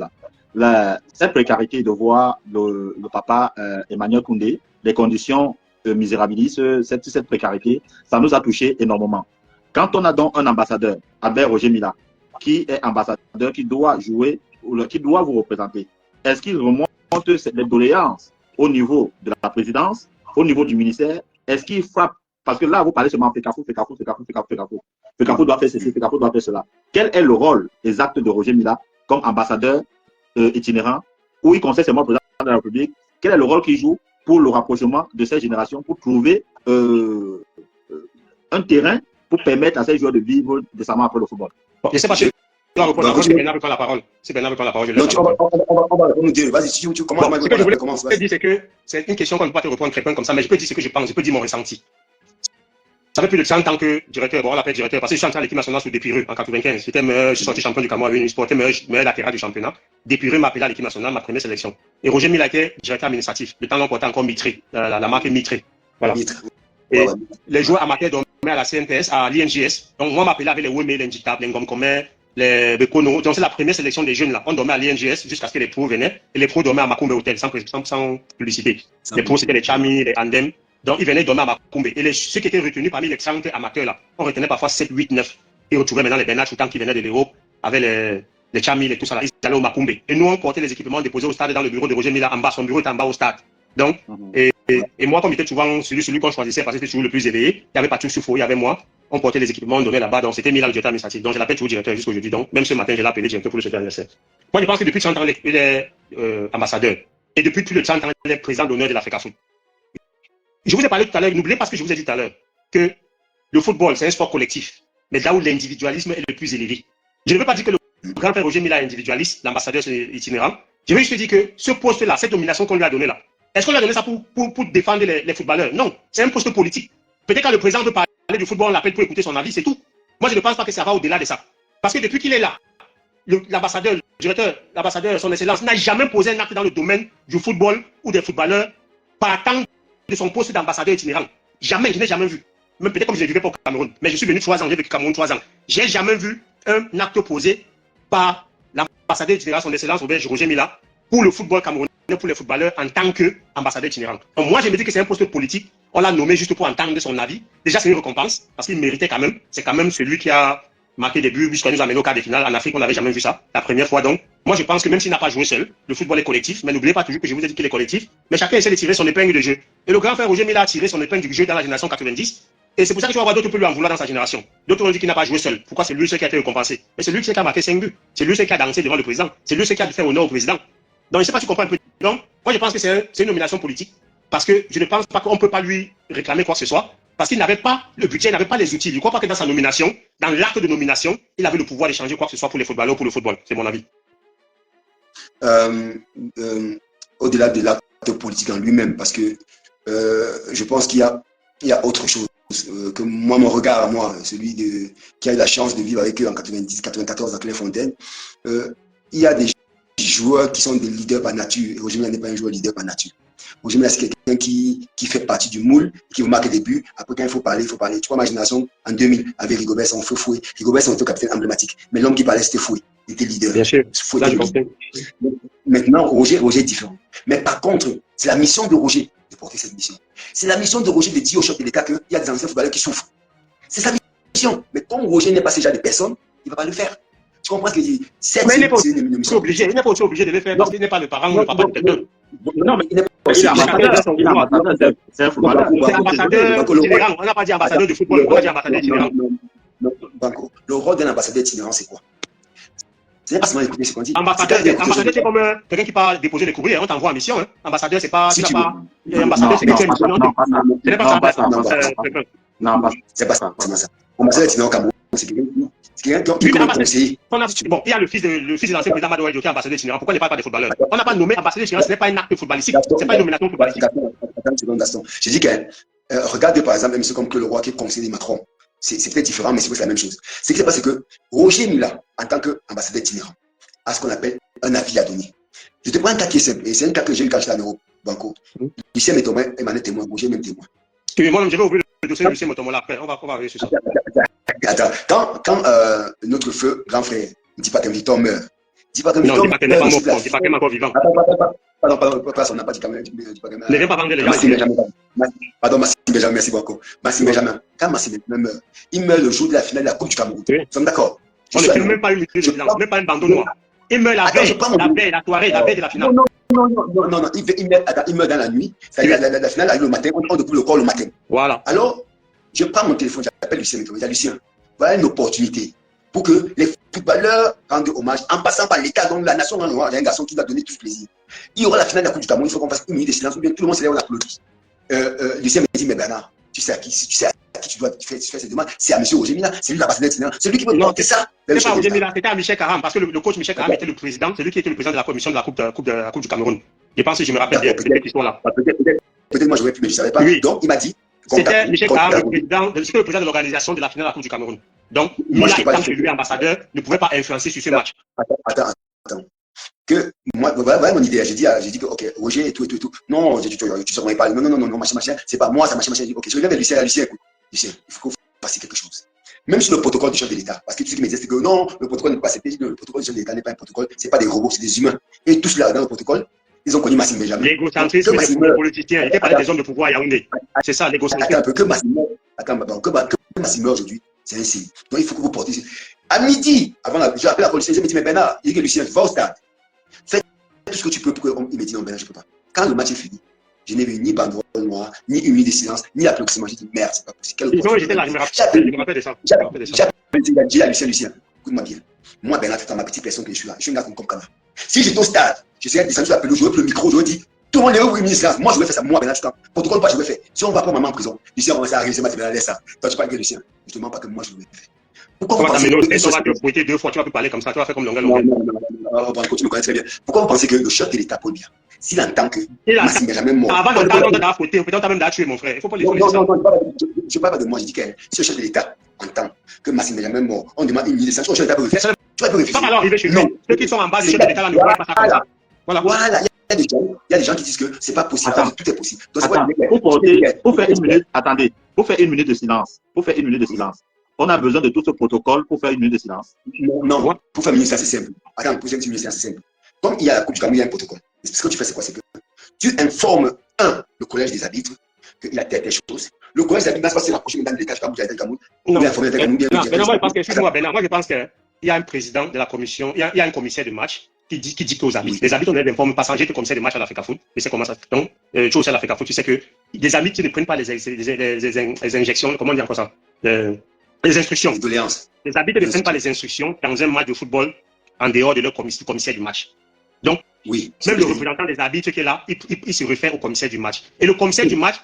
là, cette précarité de voir le papa Emmanuel Koundé, les conditions misérabilistes, cette précarité, ça nous a touché énormément. Quand on a donc un ambassadeur, Albert Roger Mila, qui est ambassadeur, qui doit jouer, qui doit vous représenter, est-ce qu'il remonte les doléances au niveau de la présidence, au niveau du ministère? Est-ce qu'il frappe? Parce que là, vous parlez seulement FECAFOOT doit faire ceci, FECAFOOT doit faire cela. Quel est le rôle exact de Roger Mila comme ambassadeur itinérant, où il conseille seulement le président de la République? Quel est le rôle qu'il joue pour le rapprochement de ces générations, pour trouver un terrain pour permettre à ces joueurs de vivre décemment après le football? Je ne sais pas si Bernard prend la parole. Si Bernard prend la parole, je laisse. On va nous dire, vas-y, si tu commences. Ce que je voulais dire, c'est que c'est une question qu'on ne peut pas te répondre très bien comme ça, mais je peux dire ce que je pense, je peux dire mon ressenti. Ça fait plus de 30 ans que directeur, bon, on l'appelle directeur, parce que je suis entré à l'équipe nationale sous Despireux en 95. J'étais je suis sorti champion du Cameroun avec une sport, meilleur latéral du championnat. Despireux m'a appelé à l'équipe nationale, ma première sélection. Et Roger Mila était directeur administratif. Le temps l'on portait encore Mitré, la marque Mitré. Voilà. Et les joueurs amateurs dormaient à la CNPS, à l'INGS. Donc, moi, m'appelais avec les Wemé, les Ndjitap, les Ngomkomé, les Bekono. Donc, c'est la première sélection des jeunes là. On dormait à l'INGS jusqu'à ce que les pros venaient. Et les pros dormaient à Makumbe Hotel, sans publicité. Les pros, c'était les Chami, les Andem. Donc, ils venaient dormir à Makumbe. Et ceux qui étaient retenus parmi les 30 amateurs là, on retenait parfois 7, 8, 9. Ils retrouvaient maintenant les Bernard Choutan qui venaient de l'Europe avec les Chami, et tout ça là. Ils allaient au Makumbe. Et nous, on portait les équipements déposés au stade dans le bureau de Roger Mila en bas. Son bureau était en bas au stade. Donc, et moi, comme j'étais souvent celui qu'on choisissait parce que c'était toujours le plus éveillé, il y avait Patrick Soufou, il y avait moi, on portait les équipements, on donnait là-bas, donc c'était Milan, le directeur administratif. Donc, je l'appelle toujours directeur jusqu'à aujourd'hui. Donc, même ce matin, je l'ai appelé directeur pour le secrétaire anniversaire. Moi, je pense que depuis 30 ans, il est ambassadeur. Et depuis plus de 30 ans, il est président d'honneur de l'Africa Foot. Je vous ai parlé tout à l'heure, n'oubliez pas ce que je vous ai dit tout à l'heure, que le football, c'est un sport collectif, mais là où l'individualisme est le plus élevé. Je ne veux pas dire que le grand frère Roger Mila est individualiste, l'ambassadeur itinérant. Je veux juste dire que ce poste-là, cette nomination qu'on lui a donnée là, est-ce qu'on lui a donné ça pour défendre les footballeurs? Non, c'est un poste politique. Peut-être quand le président veut parler du football, on l'appelle pour écouter son avis, c'est tout. Moi, je ne pense pas que ça va au-delà de ça. Parce que depuis qu'il est là, l'ambassadeur, le directeur, l'ambassadeur, son excellence, n'a jamais posé un acte dans le domaine du football ou des footballeurs partant de son poste d'ambassadeur itinérant. Jamais, je n'ai jamais vu. Même peut-être comme je ne vivais pas au Cameroun. Mais je suis venu 3 ans, j'ai vécu au Cameroun 3 ans. J'ai jamais vu un acte posé par l'ambassadeur itinérant, son excellence Roger Mila, pour le football camerounais, pour les footballeurs en tant qu'ambassadeur itinérant. Donc moi, je me dis que c'est un poste politique. On l'a nommé juste pour entendre son avis. Déjà, c'est une récompense, parce qu'il méritait quand même. C'est quand même celui qui a marqué des buts, puisqu'il nous a amené au quart de finale. En Afrique, on n'avait jamais vu ça, la première fois. Donc, moi, je pense que même s'il n'a pas joué seul, le football est collectif. Mais n'oubliez pas toujours que je vous ai dit qu'il est collectif. Mais chacun essaie de tirer son épingle de jeu. Et le grand frère Roger Mila a tiré son épingle du jeu dans la génération 90. Et c'est pour ça que tu vas voir d'autres peut lui en vouloir dans sa génération. D'autres ont dit qu'il n'a pas joué seul. Pourquoi? C'est lui seul qui a été récompensé. Mais c'est lui seul qui a marqué 5 buts. C'est lui seul qui a dansé devant le président. C'est lui seul qui a fait honneur au président. Donc, je ne sais pas si tu comprends un peu. Donc, moi, je pense que c'est une nomination politique. Parce que je ne pense pas qu'on ne peut pas lui réclamer quoi que ce soit. Parce qu'il n'avait pas le budget, il n'avait pas les outils. Je ne crois pas que dans sa nomination, dans l'acte de nomination, il avait le pouvoir d'échanger quoi que ce soit pour les footballeurs ou pour le football. C'est mon avis. Au-delà de l'acte politique en lui-même, parce que je pense qu'il y a autre chose. Que moi, mon regard à moi, celui qui a eu la chance de vivre avec eux en 90-94 à Clairefontaine, il y a des joueurs qui sont des leaders par nature. Et Roger Mila n'est pas un joueur leader par nature. Roger Mila, c'est quelqu'un qui fait partie du moule, qui vous marque des buts. Après, quand il faut parler, il faut parler. Tu vois, ma génération, en 2000, avec Rigobert, on fait Foué. Rigobert, c'est un capitaine emblématique. Mais l'homme qui parlait, c'était Foué. Il était leader. Bien sûr. Foué était leader. Maintenant, Roger est différent. Mais par contre, c'est la mission de Roger de porter cette mission. C'est la mission de Roger de dire au chef de l'État qu'il y a des anciens footballeurs qui souffrent. C'est sa mission. Mais comme Roger n'est pas ce genre de personne, il ne va pas le faire. Tu comprends ce que je dis? Mais il n'est pas obligé. Il n'est pas aussi obligé de le faire parce qu'il n'est pas le parent ou le papa de quelqu'un. Non, mais il n'est pas Il est ambassadeur. C'est un footballeur. C'est ambassadeur itinérant. On n'a pas dit ambassadeur de football, on a dit ambassadeur itinérant. Banco. Le rôle d'un ambassadeur itinérant, c'est quoi? C'est pas seulement écouter ce qu'on dit. Ambassadeur, c'est comme quelqu'un qui part déposer des courriers, on t'envoie en mission. Ambassadeur, c'est pas. Ambassadeur, c'est quelqu'un qui ce n'est pas ça. Non, c'est pas ça. Ambassadeur itinérant au Cameroun, c'est quelqu'un qui peut conseiller. Bon, il y a le fils de l'ancien président Madoua qui est ambassadeur itinérant. Pourquoi il ne parle pas des footballeurs? On n'a pas nommé ambassadeur itinérant, ce n'est pas un acte footballistique. Ce n'est pas une nomination footballistique. J'ai dit que, regardez par exemple, M. comme que le roi qui est conseiller Macron. C'est peut-être différent, mais c'est la même chose. Ce qui se passe, c'est que Roger Mila, en tant qu'ambassadeur itinérant, a ce qu'on appelle un avis à donner. Je te prends un cas qui est simple, et c'est un cas que j'ai eu quand j'étais en Europe, Banco. Lucien Métomé est témoin, Roger même témoin. Moi, je vais ouvrir le dossier de Lucien Métomé après, on va arriver sur ça. Attends, quand notre feu, grand frère, Dipakem Victor meurt, Dipakem Victor meurt. Non, Dipakem est encore vivant. Pardon, on n'a pas dit quand même. Ne viens pas vendre les gens. Pardon, Massim Benjamin, merci beaucoup. Massim Benjamin, quand Massim Benjamin meurt, il meurt le jour de la finale de la Coupe du Cameroun. Nous sommes d'accord? On ne fait même pas une minute de silence, même pas un bandeau noir. Il meurt la veille, la soirée, la veille de la finale. Non, il meurt dans la nuit. C'est-à-dire la finale arrive le matin, on découvre le corps le matin. Voilà. Alors, je prends mon téléphone, j'appelle Lucien Métomé. Je dis Lucien, voilà une opportunité pour que les footballeurs rendent hommage en passant par l'État, donc la nation, il y a un garçon qui va donner tout ce plaisir. Il y aura la finale de la Coupe du Cameroun, il faut qu'on fasse une minute de silence, ou bien tout le monde se lève, on applaudit. Lucien me dit, mais Bernard, tu sais à qui tu dois faire ces demandes? C'est à M. Roger Mila, c'est lui l'ambassadeur itinérant, c'est lui qui peut monter ça. C'est pas Roger Mila, c'était à Michel Karam, parce que le coach Michel Karam était le président, c'est lui qui était le président de la commission de la Coupe du Cameroun. Je pense que je me rappelle bien de cette histoire-là. Peut-être moi j'aurais pu, mais je ne savais pas. Oui. Donc il m'a dit, C'était Michel Kahar, le président de l'organisation de la finale de la Coupe du Cameroun. Donc, Mila, étant que lui ambassadeur, ne pouvait pas influencer sur ce match. Attends. Que moi, voilà mon idée. J'ai dit que, ok, Roger et tout. Non, tu saurais pas. Non, machin, c'est pas moi, ça machin. J'ai dit, ok, je reviens vers Lucien, écoute. Lucien, il faut passer quelque chose. Même sur le protocole du chef de l'État. Parce que tout ce qui me disait, c'est que non, le protocole n'est pas accepté. Le protocole du chef de l'État n'est pas un protocole. C'est pas des robots, c'est des humains. Et tous là, dans le protocole, ils ont connu Massim Benjamin. L'égocentrisme des politiciens. Il était parlé des hommes de pouvoir à Yaoundé. C'est ça, l'égocentrisme. Attends un peu, que Massim aujourd'hui, c'est un signe. Donc, il faut que vous portez. À midi, j'ai appelé la police, j'ai dit, mais Bernard, il dit que Lucien, va au stade. Fais tout ce que tu peux pour qu'il me dise non, Bernard, je ne peux pas. Quand le match est fini, je n'ai vu ni banderole noire, ni une minute de silence, ni applaudissement. J'ai dit, merde, c'est pas possible. Non, j'étais là, je me rappelle de ça. J'ai dit à Lucien, écoute-moi bien. Moi, Bernard, c'est ma petite personne que je suis là. Je suis un gars comme Kana. Si j'étais au stade, je serais descendu sur la pelouse, j'aurais pris le micro, j'aurais dit, tout le monde est où, une minute de silence. Moi, je vais faire ça. Moi, Bernard, tu protocole pas, je vais faire. Si on va prendre maman en prison, Lucien, on va arriver, c'est Bernard, laisse ça. Toi, tu parles que Lucien. Je te demande pas que moi, je vais faire. Pourquoi vous pensez que tu vas deux fois, tu vas plus parler comme ça, tu vas faire comme Longuel. Tu me connais très bien. Pourquoi vous pensez que le chef de l'État, Paul Biya, s'il entend que Massim Benjamin mort. Avant d'entendre, on t'a fauté, peut-être même tué mon frère. Il faut pas les non, je ne parle pas de moi, je dis que si le chef de l'État entend que Massim Benjamin mort, on demande une minute de silence, le chef de l'État peut refaire. Tu vas pas refuser. Ça va alors arriver chez lui. Ceux qui sont en bas du chef de l'État, là, ne voient pas ça comme ça. Voilà, il y a des gens qui disent que c'est pas possible. Attends. Tout est possible. Donc, Pour faire une minute, attendez, pour faire une minute de silence, on a besoin de tout ce protocole pour faire une minute de silence. Non, pour faire une minute, c'est assez simple. Attends, pour faire une minute, c'est assez simple. Comme il y a la Coupe du Cameroun, il y a un protocole. Ce que tu fais, c'est quoi? C'est que tu informes, le collège des arbitres qu'il a telle chose. Le collège des arbitres va se passer la prochaine médaille de l'État, je ne sais pas, Cameroun. Non, mais non, moi, je pense que, excuse-moi, Bernard, moi, je pense qu'il y a un président de la commission, il y a un commissaire de match qui dit aux arbitres. Les arbitres, on est informés pas sans j'étais commissaire de match à l'Africa Foot. Et c'est comment ça. Donc, tu es aussi à l'Africa Foot, tu sais que des arbitres qui ne prennent pas les injections, comment dire encore ça? Les instructions. Les arbitres ne prennent pas les instructions dans un match de football en dehors de leur commissaire du match. Donc, même le représentant des arbitres qui est là, il se réfère au commissaire du match. Et le commissaire du match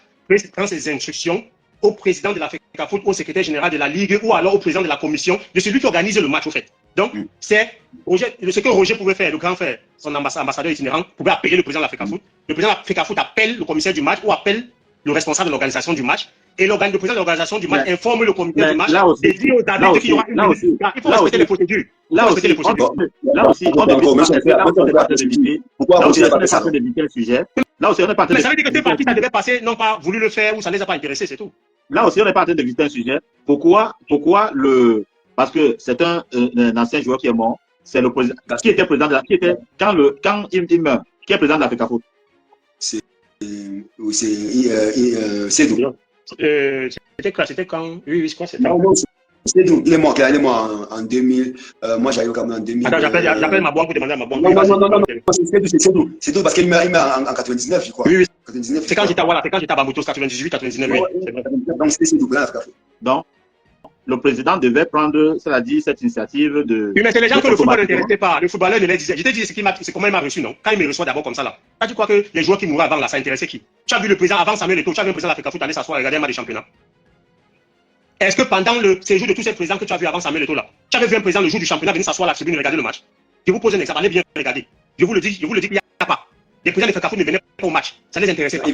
prend ses instructions au président de l'Africa Foot, au secrétaire général de la Ligue ou alors au président de la commission, de celui qui organise le match au fait. Donc, c'est ce que Roger pouvait faire, le grand frère, son ambassadeur itinérant, pouvait appeler le président de l'Africa Foot. Le président de l'Africa Foot appelle le commissaire du match ou appelle le responsable de l'organisation du match. Et le président de l'organisation du match informe le comité du match et dit aux arbitres qu'il y aura une minute. Il faut respecter les procédures. Là aussi, on n'est pas en train d'éviter le sujet. Là aussi, on n'est pas en train de. Mais ça veut dire que ces partis, ça devait passer, n'ont pas voulu le faire ou ça ne les a pas intéressés, c'est tout. Là aussi, on n'est pas en train d'éviter un sujet. Pourquoi parce que c'est un ancien joueur qui est mort. C'est le président. Qui était président de la. Qui était quand il meurt. Qui est président de l'Africa Foot? C'est Sédou. C'était quand? Oui, je crois que c'était. Sédou, il est mort en 2000. Moi, j'arrive quand même en 2000. Attends, j'appelle ma banque pour demander à ma banque. Non, c'est Sédou parce qu'il meurt en 99, je crois. Oui. C'est quand j'étais à Bamoutos, 98, 99, oui. Donc, c'était Sédou, là, l'Africa Foot. Donc, le président devait prendre, cela dit, cette initiative de. Oui, mais c'est les gens que le football n'intéressait pas. Le footballeur ne les disait. Je t'ai dit c'est comment il m'a reçu, non? Quand il me reçoit d'abord comme ça, là. Tu crois que les joueurs qui mouraient avant, là, ça intéressait qui? Tu as vu le président avant Samuel Eto'o, tu as vu le président de l'Africa Foot aller s'asseoir et regarder un match de championnat? Est-ce que pendant le séjour de tous ces présidents que tu as vu avant Samuel Eto'o, là, tu avais vu un président le jour du championnat venir s'asseoir à la tribune et regarder le match? Je vous pose un exemple, allez bien regarder. Je vous le dis qu'il n'y a pas. Les présidents de l'Africa Foot ne venaient pas au match. Ça les intéressait pas.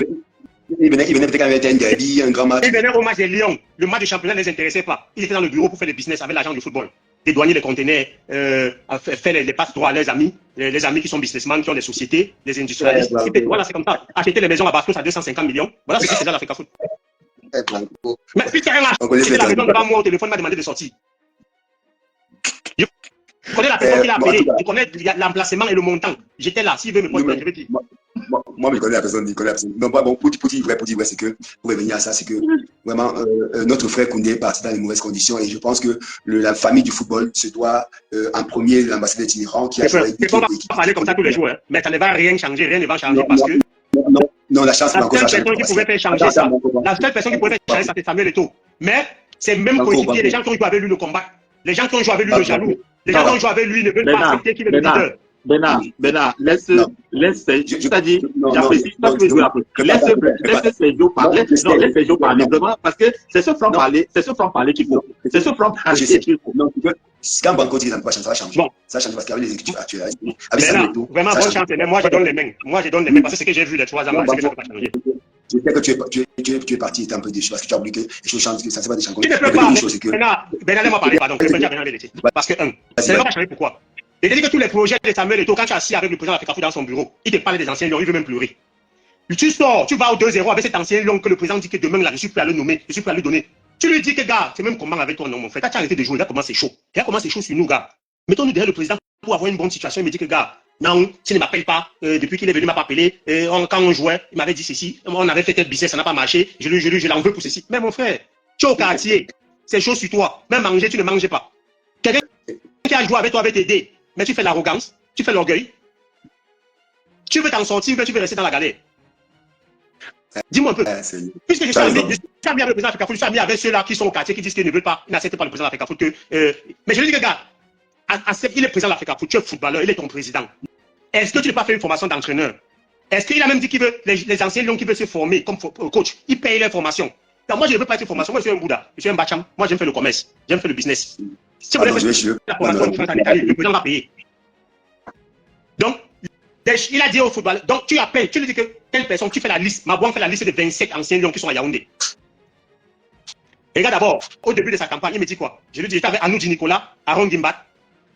Il venait peut-être quand il y avait un derby, un grand match. Il venait au match des Lions. Le match de championnat ne les intéressait pas. Ils étaient dans le bureau pour faire le business avec l'agent du football. Dédouaner les conteneurs, faire les passes droits à leurs amis, les amis qui sont businessmen, qui ont des sociétés, les industrialistes. Voilà, c'est comme ça. Acheter les maisons à Bastos à 250 millions. Voilà ce que c'est dans l'Africa Foot. Mais puis, carrément, il a raison devant moi au téléphone, m'a demandé de sortir. Je connais la personne qui l'a appelé. Je connais l'emplacement et le montant. J'étais là. S'il veut me poser, je vais dire. Moi, je connais la personne. Non, bon, pour dire vrai, c'est que, pour revenir à ça, c'est que vraiment, notre frère Koundé est parti dans les mauvaises conditions et je pense que la famille du football se doit en premier l'ambassadeur itinérant qui a joué. Il ne faut pas parler comme ça tous les jours, hein. Mais ça ne va rien changer, rien ne va changer parce que. Non, la chance, la seule personne qui pouvait faire changer ça, la seule personne qui pouvait faire changer ça, c'est Samuel Eto'o. Mais c'est même coéquipier, les gens qui ont joué avec lui le combat, les gens qui ont joué avec lui le jaloux, les gens qui ont joué avec lui ne veulent pas accepter qu'il est le leader. Bernard, laisse je t'ai dit, j'apprécie pas ce que je veux appeler. Laisse Sergio parler. Non, laisse Sergio parler vraiment, parce que c'est ce franc parler qu'il faut. C'est ce franc parler qu'il faut. Quand Banco dit que ça va changer. Bon. Ça change parce qu'avec les équipes actuelles, vraiment bonne chance. Mais moi, je donne les mains. Moi, je donne les mains parce que ce que j'ai vu les 3 ans, c'est que ça ne peut pas changer. Je sais que tu es parti, tu es un peu déçu parce que tu as oublié que les choses changent, que ça ne s'est pas déchangé. Tu ne peux pas. Bernard m'a parlé, pardon. Parce que, ça ne va pas changer pourquoi. Il te dit que tous les projets de Samuel Eto'o, quand tu es assis avec le président de la FECAFOOT dans son bureau, il te parle des anciens lions, il veut même pleurer. Tu sors, tu vas au 2-0 avec cet ancien lion que le président dit que demain, là, je suis prêt à le nommer, je suis prêt à lui donner. Tu lui dis que, gars, c'est même comment avec toi, non, mon frère. Tu as arrêté de jouer, là, comment c'est chaud. Là, comment c'est chaud sur nous, gars. Mettons-nous derrière le président pour avoir une bonne situation. Il me dit que, gars, non, s'il ne m'appelle pas, depuis qu'il est venu, il ne m'a pas appelé. Quand on jouait, il m'avait dit ceci. On avait fait tel business, ça n'a pas marché. Je l'en veux pour ceci. Mais mon frère, tu es au quartier. C'est chaud sur toi. Même manger, tu ne manges pas. Quelqu'un qui a joué avec toi avait t'aider. Mais tu fais l'arrogance, tu fais l'orgueil. Tu veux t'en sortir, mais tu veux rester dans la galère. Dis-moi un peu. Puisque je suis ami avec le président de la FECAFOOT, je suis ami avec ceux-là qui sont au quartier, qui disent qu'ils ne veulent pas, ils n'acceptent pas le président de la FECAFOOT. Mais je lui dis que, gars, il est président de la FECAFOOT, tu es footballeur, il est ton président. Est-ce que tu n'as pas fait une formation d'entraîneur? Est-ce qu'il a même dit qu'il veut, les anciens lions qui veulent se former comme coach, ils payent leur formation? Donc moi, je ne veux pas être une formation, moi je suis un Bouddha, je suis un Bacham, moi j'aime faire le commerce, j'aime faire le business. Si vous voulez faire la formation en Italie, le président va payer. Donc, il a dit au football, donc tu appelles, tu lui dis que telle personne, tu fais la liste, Mabouan fait la liste de 27 anciens lions qui sont à Yaoundé. Et regarde d'abord, au début de sa campagne, il me dit quoi? Je lui dis, j'étais avec Anoudi Nicolas, Aaron Gimbat,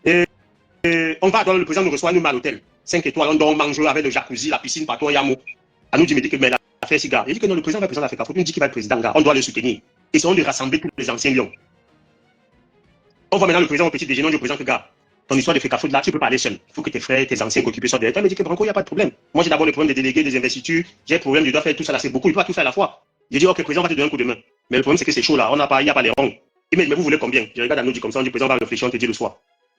on va, le président nous reçoit, nous met à l'hôtel, 5 étoiles, on dort, on mange avec le jacuzzi, la piscine, partout, Yamo. Anoudi me dit que mais la affaire, c'est gars. Il dit que non, le président va être président de la FECAFOOT, il me dit qu'il va être président, gars, on doit le soutenir. Essayons de rassembler tous les anciens lions. On va maintenant le président au petit déjeuner, on dit au président que gars, ton histoire de FECAFOOT là, tu peux pas aller seul. Il faut que tes frères, tes anciens coéquipiers soient derrière toi. Il me dit que Branco, il n'y a pas de problème. Moi, j'ai d'abord le problème des délégués, des investitures. J'ai le problème, je dois faire tout ça là, c'est beaucoup. Il peut pas tout faire à la fois. J'ai dit, ok, le président va te donner un coup de main. Mais le problème, c'est que c'est chaud là. Il n'y a pas les ronds. Il me dit, mais vous voulez combien? Je regarde Anoudi comme ça, on dit, le président va réfléchir, on te dit le soir.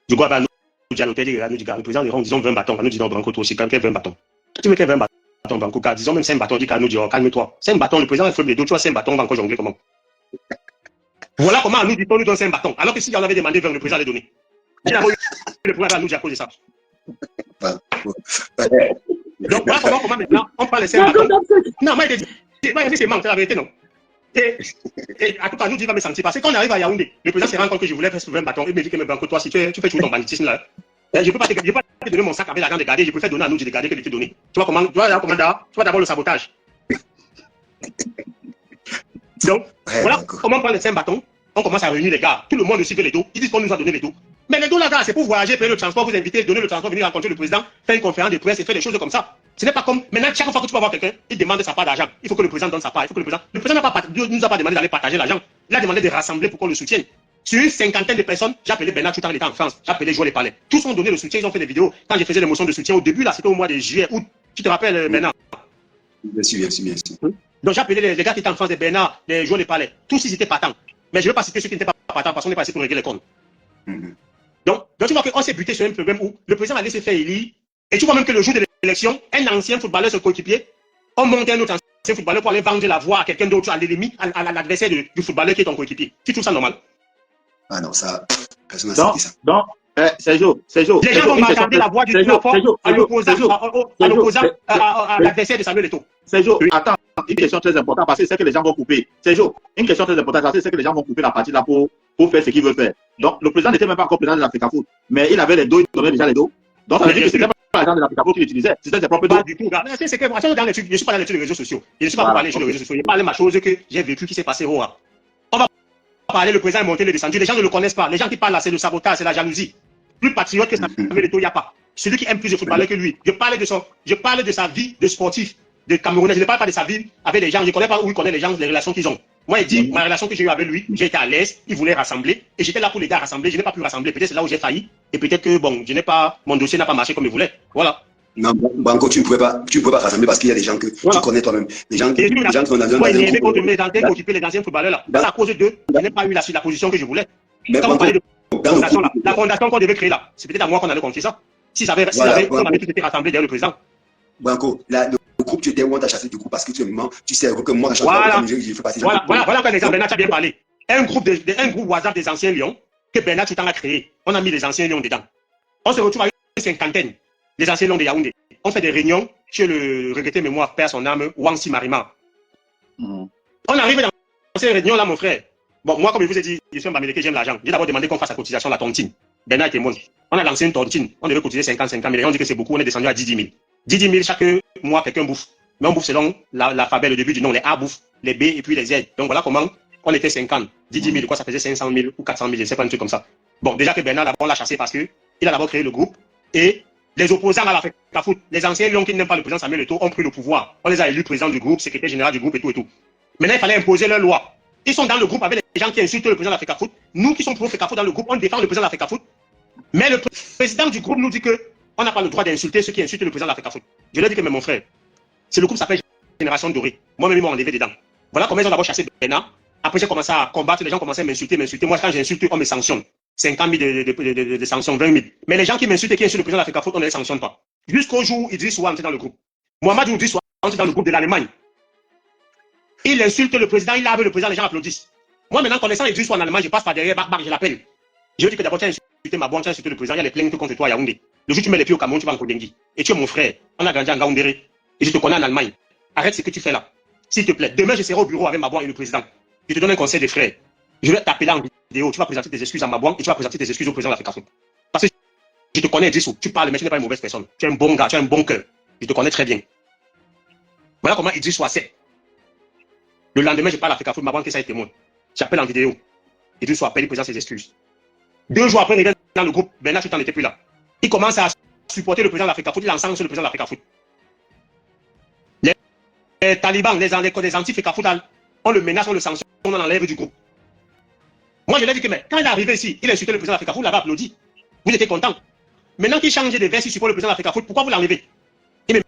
Je go avec Anoudi à l'hôtel, Anoudi, le président des ronds, disons 20 bâtons. Anoudi, non, Branco, toi aussi, quand même 20 bâtons. Tu mets 20 bâtons, Branco, disons même 5 bâtons, dit Anoudi, calme-toi. 5 bâtons, le président, il faut les deux, tu vois, 5 bâtons, on va encore jongler comment? Voilà comment Anoudi, on nous donne 5 bâtons. Alors que si on avait demandé 20, le président les donner. Il a le pouvoir à nous à cause de ça. Donc voilà comment maintenant on parle de 5 bâtons. Non, moi il dit c'est manque, c'est la vérité non. Et à tout cas nous dit va me sentir parce que quand on arrive à Yaoundé, le président se rend compte que je voulais faire 20 bâtons. Il me dit que mais Branco, toi si tu fais toujours ton banditisme là, je ne peux pas te donner mon sac avec l'argent de garder, je préfère donner à nous de garder que de te donner. Tu vois comment, tu vois d'abord le sabotage. Donc voilà comment on prend les 5 bâtons. On commence à réunir les gars. Tout le monde aussi veut les dos. Ils disent qu'on nous a donné les dos. Mais les dos là, c'est pour voyager, payer le transport, vous inviter, donner le transport, venir rencontrer le président, faire une conférence de presse et faire des choses comme ça. Ce n'est pas comme maintenant, chaque fois que tu vas voir quelqu'un, il demande sa part d'argent. Il faut que le président donne sa part. Il faut que le président ne nous a pas demandé d'aller partager l'argent. Il a demandé de rassembler pour qu'on le soutienne. Sur une cinquantaine de personnes, j'ai appelé Bernard tout le temps, il était en France. J'ai appelé Joël Les Palais. Tous ont donné le soutien, ils ont fait des vidéos. Quand j'ai fait les motions de soutien au début, là, c'était au mois de juillet, août. Tu te rappelles, Bernard? Bien sûr. Donc j'ai appelé les gars qui étaient en France, Bernard, les Joël Les Palais. Tous ils étaient partants. Mais je ne veux pas citer ceux qui n'étaient pas partants parce qu'on est passé pour régler les comptes. Donc tu vois qu'on s'est buté sur un problème où le président allait se faire élire. Et tu vois même que le jour de l'élection, un ancien footballeur, ce coéquipier, on monte un autre ancien footballeur pour aller vendre la voix à quelqu'un d'autre, à l'ennemi, à l'adversaire du footballeur qui est ton coéquipier. Tu trouves ça normal? Ah non, ça, personne n'a dit ça. Donc, Sergio. Les gens vont marchander la voix du Trafort à l'opposant à l'adversaire de Samuel Eto'o. Sergio, attends, une question très importante parce que c'est que les gens vont couper. Sergio, une question très importante parce que c'est que les gens vont couper la partie là pour faire ce qu'ils veulent faire. Donc, le président n'était même pas encore président de la FECAFOOT, mais il avait les dos, il donnait déjà les dos. Donc, ça veut dire que c'était pas l'argent de la FECAFOOT qu'il utilisait, c'était ses propres dos. Pas du tout. C'est que je ne suis pas dans l'étude des réseaux sociaux. Je ne suis pas pour parler sur les réseaux sociaux. Je parle de ma chose que j'ai vécu qui s'est passé au Roi. On va parler, le président est monté, le descendu. Les gens ne le connaissent pas. Les gens qui parlent là, c'est le sabotage, c'est la jalousie. Plus patriote que Samuel Eto'o, il n'y a pas. Celui qui aime plus de footballeurs que lui. Je parle de sa vie de sportif, de Camerounais. Je ne parle pas de sa vie avec les gens. Je ne connais pas où il connaît les gens, les relations qu'ils ont. Moi, il dit, ma relation que j'ai eue avec lui, j'ai été à l'aise, il voulait rassembler, et j'étais là pour l'aider à rassembler. Je n'ai pas pu rassembler. Peut-être c'est là où j'ai failli, et peut-être que bon, mon dossier n'a pas marché comme il voulait. Voilà. Non, Branco, tu ne pouvais pas rassembler parce qu'il y a des gens que tu connais toi-même. Les gens qui sont dans un groupe. Contre mes anciens coéquipiers, les anciens footballeurs là. C'est à cause d'eux, je n'ai pas eu la position que je voulais. Quand on parlait de fondation là, la fondation qu'on devait créer là, c'est peut-être à moi qu'on allait confier ça. Si on avait tous été rassemblés derrière le président. Branco, le groupe, tu étais où on t'a chassé du groupe parce que tu sais que moi, j'ai fait partie. Voilà un exemple. Bernard, tu as bien parlé. Un groupe WhatsApp des anciens lions que Bernard tout le temps a créé. On a mis les anciens lions dedans. On se retrouve avec une cinquantaine, les anciens lions de Yaoundé. On fait des réunions chez le regretté mémoire père son âme, Wangsi Marima. On arrive dans ces réunions là, mon frère. Bon, moi, comme je vous ai dit, je suis un Bamileke, j'aime l'argent. J'ai d'abord demandé qu'on fasse la cotisation, la tontine. Bernard était mon. On a lancé une tontine. On devait cotiser 50 000. On dit que c'est beaucoup. On est descendu à 10 000. 10 000 chaque mois, quelqu'un bouffe. Mais on bouffe selon l'alphabet, le début du nom, les A bouffent les B et puis les Z. Donc voilà comment on était 50, 10 000, quoi, ça faisait 500 000 ou 400 000, je ne sais pas, un truc comme ça. Bon, déjà que Bernard, d'abord, l'a chassé parce qu'il a d'abord créé le groupe et les opposants à l'Africa Foot, les anciens lions qui n'aiment pas le président Samuel Eto'o ont pris le pouvoir. On les a élus président du groupe, secrétaire général du groupe et tout et tout. Maintenant, il fallait imposer leur loi. Ils sont dans le groupe avec les gens qui insultent le président de l'Africa Foot. Nous qui sommes pro Africa Foot dans le groupe, on défend le président de l'Africa Foot. Mais le président du groupe nous dit qu'on n'a pas le droit d'insulter ceux qui insultent le président de l'Africa Foot. Je lui ai dit que, mais mon frère, c'est le groupe qui s'appelle Génération Dorée. Moi-même, ils m'ont enlevé dedans. Voilà comment ils ont d'abord chassé Bernard. Après, j'ai commencé à combattre, les gens commençaient à m'insulter. Moi, quand j'insulte, on me sanctionne. 50 000 de sanctions, 20 000. Mais les gens qui m'insultent et qui insultent le président de l'Africa Foot, on ne les sanctionne pas. Jusqu'au jour où Idriss Souane entre dans le groupe. Mohamed Idriss Souane entre dans le groupe de l'Allemagne. Il insulte le président, il lave le président, les gens applaudissent. Moi, maintenant, connaissant Idriss Souane en Allemagne, je passe par derrière, je l'appelle. Je lui dis que d'abord, tu as insulté ma banque, tu as insulté le président, il y a les plaintes contre toi à Yaoundé. Le jour où tu mets les pieds au Cameroun, tu vas en Kodengui. Et tu es mon frère. On a grandi en Gaoundéré. Et je te connais en Allemagne. Arrête ce que tu fais là. S'il te plaît. Demain, je serai au bureau avec Mabouan et le président. Je te donne un conseil des frères. Je vais t'appeler en vidéo. Tu vas présenter tes excuses à Mabouan et tu vas présenter tes excuses au président de l'Africa Foot. Parce que je te connais, Idrissou. Tu parles, mais tu n'es pas une mauvaise personne. Tu es un bon gars, tu as un bon cœur. Je te connais très bien. Voilà comment Idrissou accepte. Le lendemain, je parle à l'Africa Foot, Mabouan qui ça est témoin. J'appelle en vidéo. Idrissou appelle, il présente ses excuses. 2 jours après, il est dans le groupe. Bernard, tu n'en étais plus là. Il commence à supporter le président de l'Africa Foot. Il ensemble sur le président de l'Africa Foot. Les talibans, les anti-Africa Foot, on le menace, on le sanctionne, on l'enlève du groupe. Moi, je lui ai dit que mais, quand il est arrivé ici, il a insulté le président de l'Africa Foot, il l'avait applaudi. Vous étiez content. Maintenant qu'il change de veste, il supporte le président de l'Africa Foot, pourquoi vous l'enlevez? Il me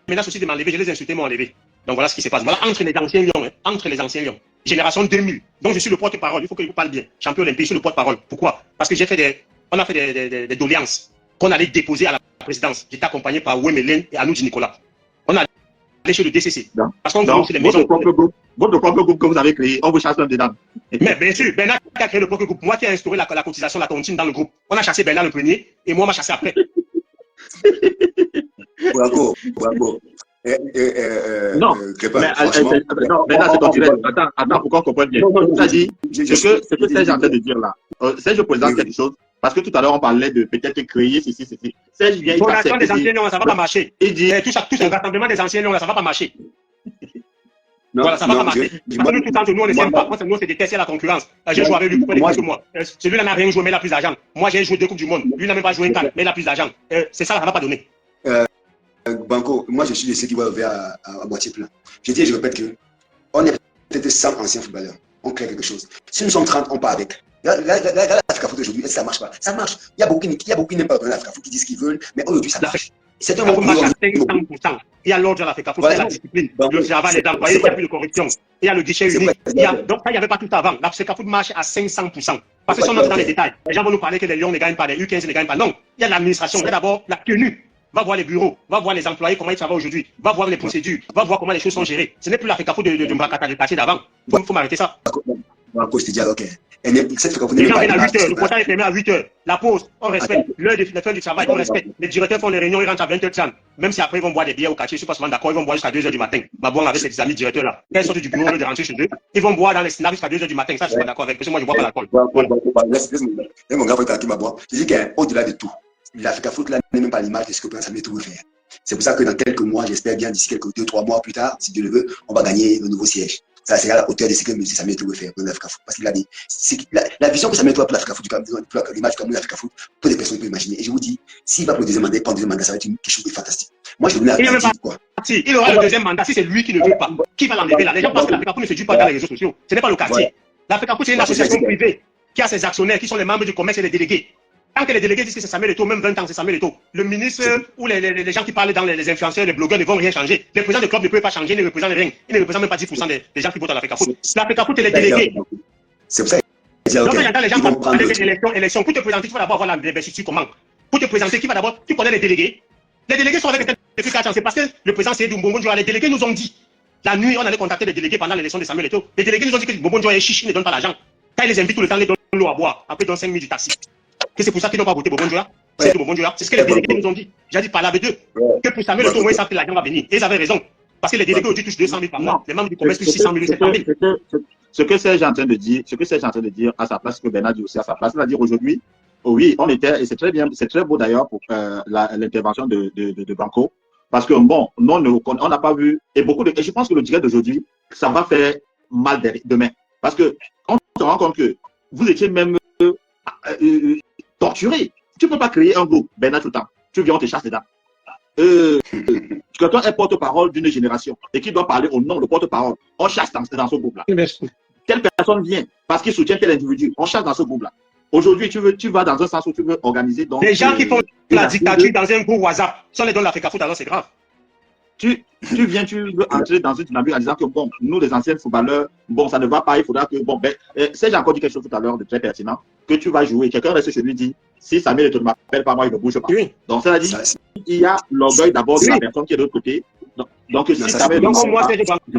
menace aussi de m'enlever, je les ai insultés, m'ont enlevé. Donc voilà ce qui se passe. Voilà entre les anciens lions, entre les anciens lions. Génération 2000. Donc je suis le porte-parole, il faut que je vous parle bien. Champion olympique, je suis le porte-parole. Pourquoi? Parce que on a fait des doléances qu'on allait déposer à la présidence. J'étais accompagné par Wemelen et Anoudi Nicolas. On a allé chez le DCC. Parce qu'on veut les maisons. Votre propre groupe que vous avez créé, on vous chasse dedans. Mais bien sûr, Bernard qui a créé le propre groupe. Moi qui ai instauré la cotisation, la tontine dans le groupe. On a chassé Bernard le premier et moi, on m'a chassé après. Bravo. Non, Bernard, c'est ton direct. Attends, pour qu'on comprenne bien. C'est-à-dire, ce que Serge est en train de dire là, Serge présente quelque chose, parce que tout à l'heure, on parlait de peut-être créer ceci. Serge vient, il passe. Des anciens lions, ça va pas marcher. Il dit, tout un rassemblement des anciens lions, ça va pas marcher. Voilà, ça va pas marcher. Parce que nous, tout le temps, nous, on ne s'aime pas. Moi, c'est détester la concurrence. J'ai joué avec lui, pourquoi il est plus que moi? Celui-là n'a rien joué, mais il a plus d'argent. Moi, j'ai joué 2 Coupes du Monde. Lui n'a même pas joué une canne, mais il a plus d'argent. C'est ça va pas donner. Banco, moi, je suis de ceux qui voient le verre à moitié plein. Je dis et je répète que on est peut-être 100 anciens footballeurs. On crée quelque chose. Si nous sommes 30, on part avec. Là, l'Africa Foot aujourd'hui, ça marche pas. Ça marche. Il y a beaucoup qui n'aiment pas l'Africa Foot qui disent ce qu'ils veulent, mais aujourd'hui, ça marche. C'est un monde marche à 500%. Il y a l'ordre de l'Africa Foot, il y a la discipline, le travail, les employés, il n'y a plus de corruption. Il y a le guichet unique. Donc, ça, il n'y avait pas tout avant. L'Africa Foot marche à 500%. Parce que si on entre dans les détails, les gens vont nous parler que les Lions ne gagnent pas, les U15 ne gagnent pas. Non, il y a l'administration. Il y a d'abord la tenue. Va voir les bureaux, va voir les employés, comment ils travaillent aujourd'hui, va voir les procédures, va voir comment les choses sont gérées. Ce n'est plus l'Africa Foot de Mbakata de passé d'avant. Il faut m'arrêter ça. Je te dis, ok. Les gens viennent à 8 h, le portail est fermé à 8 h. La pause, on respecte. L'heure de fin du travail, on respecte. Les directeurs font les réunions, ils rentrent à 20h30. Même si après ils vont boire des bières au quartier, je ne suis pas souvent d'accord, ils vont boire jusqu'à 2 h du matin. Mabouan avec ses amis directeurs là. Quand ils sortent du bureau, au lieu de rentrer chez eux, ils vont boire dans les snacks jusqu'à 2 h du matin. Ça, je ne suis pas d'accord avec. Parce que moi, je ne bois pas l'alcool. Mon gars, je dis qu'au-delà de tout, l'Africa Foot là n'est même pas l'image de ce que Prince Samuel Eto'o veut faire. C'est pour ça que dans quelques mois, j'espère bien d'ici quelques 2-3 mois plus tard, si Dieu le veut, on va gagner le nouveau siège. Ça sera à la hauteur de ce que M. Samuel Eto'o veut faire pour l'Africa Foot. Parce qu'il a dit, la vision que Samuel Eto'o a pour l'Africa Foot, pour l'image du Cameroun de l'Africa Foot, peu de personnes peuvent imaginer. Et je vous dis, s'il va pour le deuxième mandat, prendre le deuxième mandat, ça va être quelque chose de fantastique. Moi, je vais donner à quoi. Il aura le deuxième mandat si c'est lui qui ne veut pas. Qui va l'enlever là? Les gens pensent que l'Africa Foot ne se dit pas dans les réseaux sociaux. Ce n'est pas le quartier. L'Africa Foot, c'est une association privée qui a ses actionnaires, qui sont les membres du commerce et les délégués. Tant que les délégués disent que c'est Samuel Eto'o, même 20 ans, c'est Samuel Eto'o. Le ministre ou les gens qui parlent dans les influenceurs, les blogueurs ne vont rien changer. Les présidents de club ne peuvent pas changer, ils ne représentent rien. Ils ne représentent même pas 10% des gens qui votent à l'Africa Foot. L'Africa Foot, c'est les délégués. C'est pour ça. Donc, quand j'entends les gens parler d'élection, pour te présenter, tu vas d'abord avoir l'investiture comment? Pour te présenter, qui va d'abord, tu connais les délégués. Les délégués sont avec les depuis 4 ans. C'est parce que le président c'est Mbongo Njora. Les délégués nous ont dit, la nuit, on allait contacter les délégués pendant l'élection de Samuel Eto'o. Les délégués nous ont dit que Mbongo Njora est chichi, ne donne pas l'argent. Quand ils les invitent tout le temps, ils donnent l'eau à boire. Après, ils donnent 5 000 du taxi. Que c'est pour ça qu'ils n'ont pas voté Bobondjola. C'est ce que les délégués nous ont dit. J'ai dit parler avec eux. Que pour Samuel Eto'o, ils savent que l'argent va venir. Et ils avaient raison. Parce que les délégués aujourd'hui touchent 200 000 par mois. Les membres du commerce touchent 600 000, 700 000. Ce que Serge est en train de dire, à sa place, ce que Bernard dit aussi à sa place, c'est-à-dire aujourd'hui, oui, on était, et c'est très bien, c'est très beau d'ailleurs pour l'intervention de Banco. Parce que bon, on n'a pas vu, et je pense que le direct d'aujourd'hui, ça va faire mal demain. Parce que on se rend compte que vous étiez même torturé. Tu ne peux pas créer un groupe, Bernard, tout le temps. Tu viens, on te chasse dedans. Quand on est porte-parole d'une génération et qui doit parler au nom de porte-parole, on chasse dans ce groupe-là. Telle personne vient parce qu'il soutient tel individu, on chasse dans ce groupe-là. Aujourd'hui, tu vas dans un sens où tu veux organiser. Donc, les gens qui font la dictature dans un groupe WhatsApp, si on les donne l'Africa Foot, alors c'est grave. Tu veux entrer dans une dynamique en disant que bon, nous les anciens footballeurs, bon, ça ne va pas, il faudra que, bon, j'ai encore dit quelque chose tout à l'heure de très pertinent, que tu vas jouer, quelqu'un reste chez lui dit, si Samuel ne m'appelle pas, moi, il ne bouge pas. Oui. Donc, ça veut dire, il y a l'orgueil d'abord de la personne qui est de l'autre côté. Donc, si Samuel. Donc, moi, je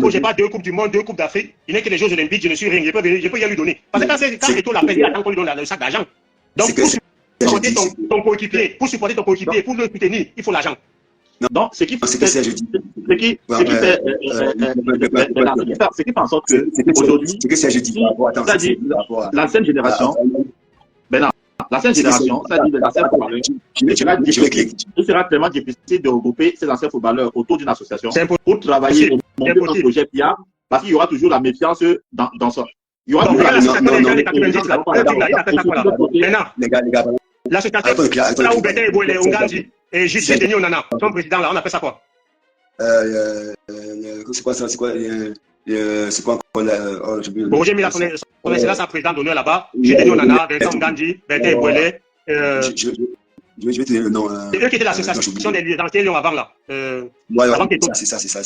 n'ai pas 2 Coupes du Monde, 2 Coupes d'Afrique, il n'est que les Jeux Olympiques, je ne suis rien, je peux rien lui donner. Parce que quand Eto'o l'appelle, il attend qu'on lui donne le sac d'argent. Donc, pour supporter ton coéquipier, pour le soutenir, il faut l'argent. Non, ce qui fait en sorte que aujourd'hui, l'ancienne génération, l'ancienne génération, ça dit les anciens footballeurs, il sera tellement difficile de regrouper ces anciens footballeurs autour d'une association pour travailler et monter un projet fiable, parce qu'il y aura toujours la méfiance dans ça. Il y aura toujours la méfiance. L'association, là où Bété et Boélé, Onganji et J. Denis Onana, son président, là, on appelle ça quoi? C'est quoi ça? C'est quoi encore là? Roger Mila, son excellence en président d'honneur là-bas, J. Denis Onana, Vincent Onganji, Bété et Boélé. Je vais te donner le nom. C'est eux qui étaient l'association des anciens lions avant là. C'est ça.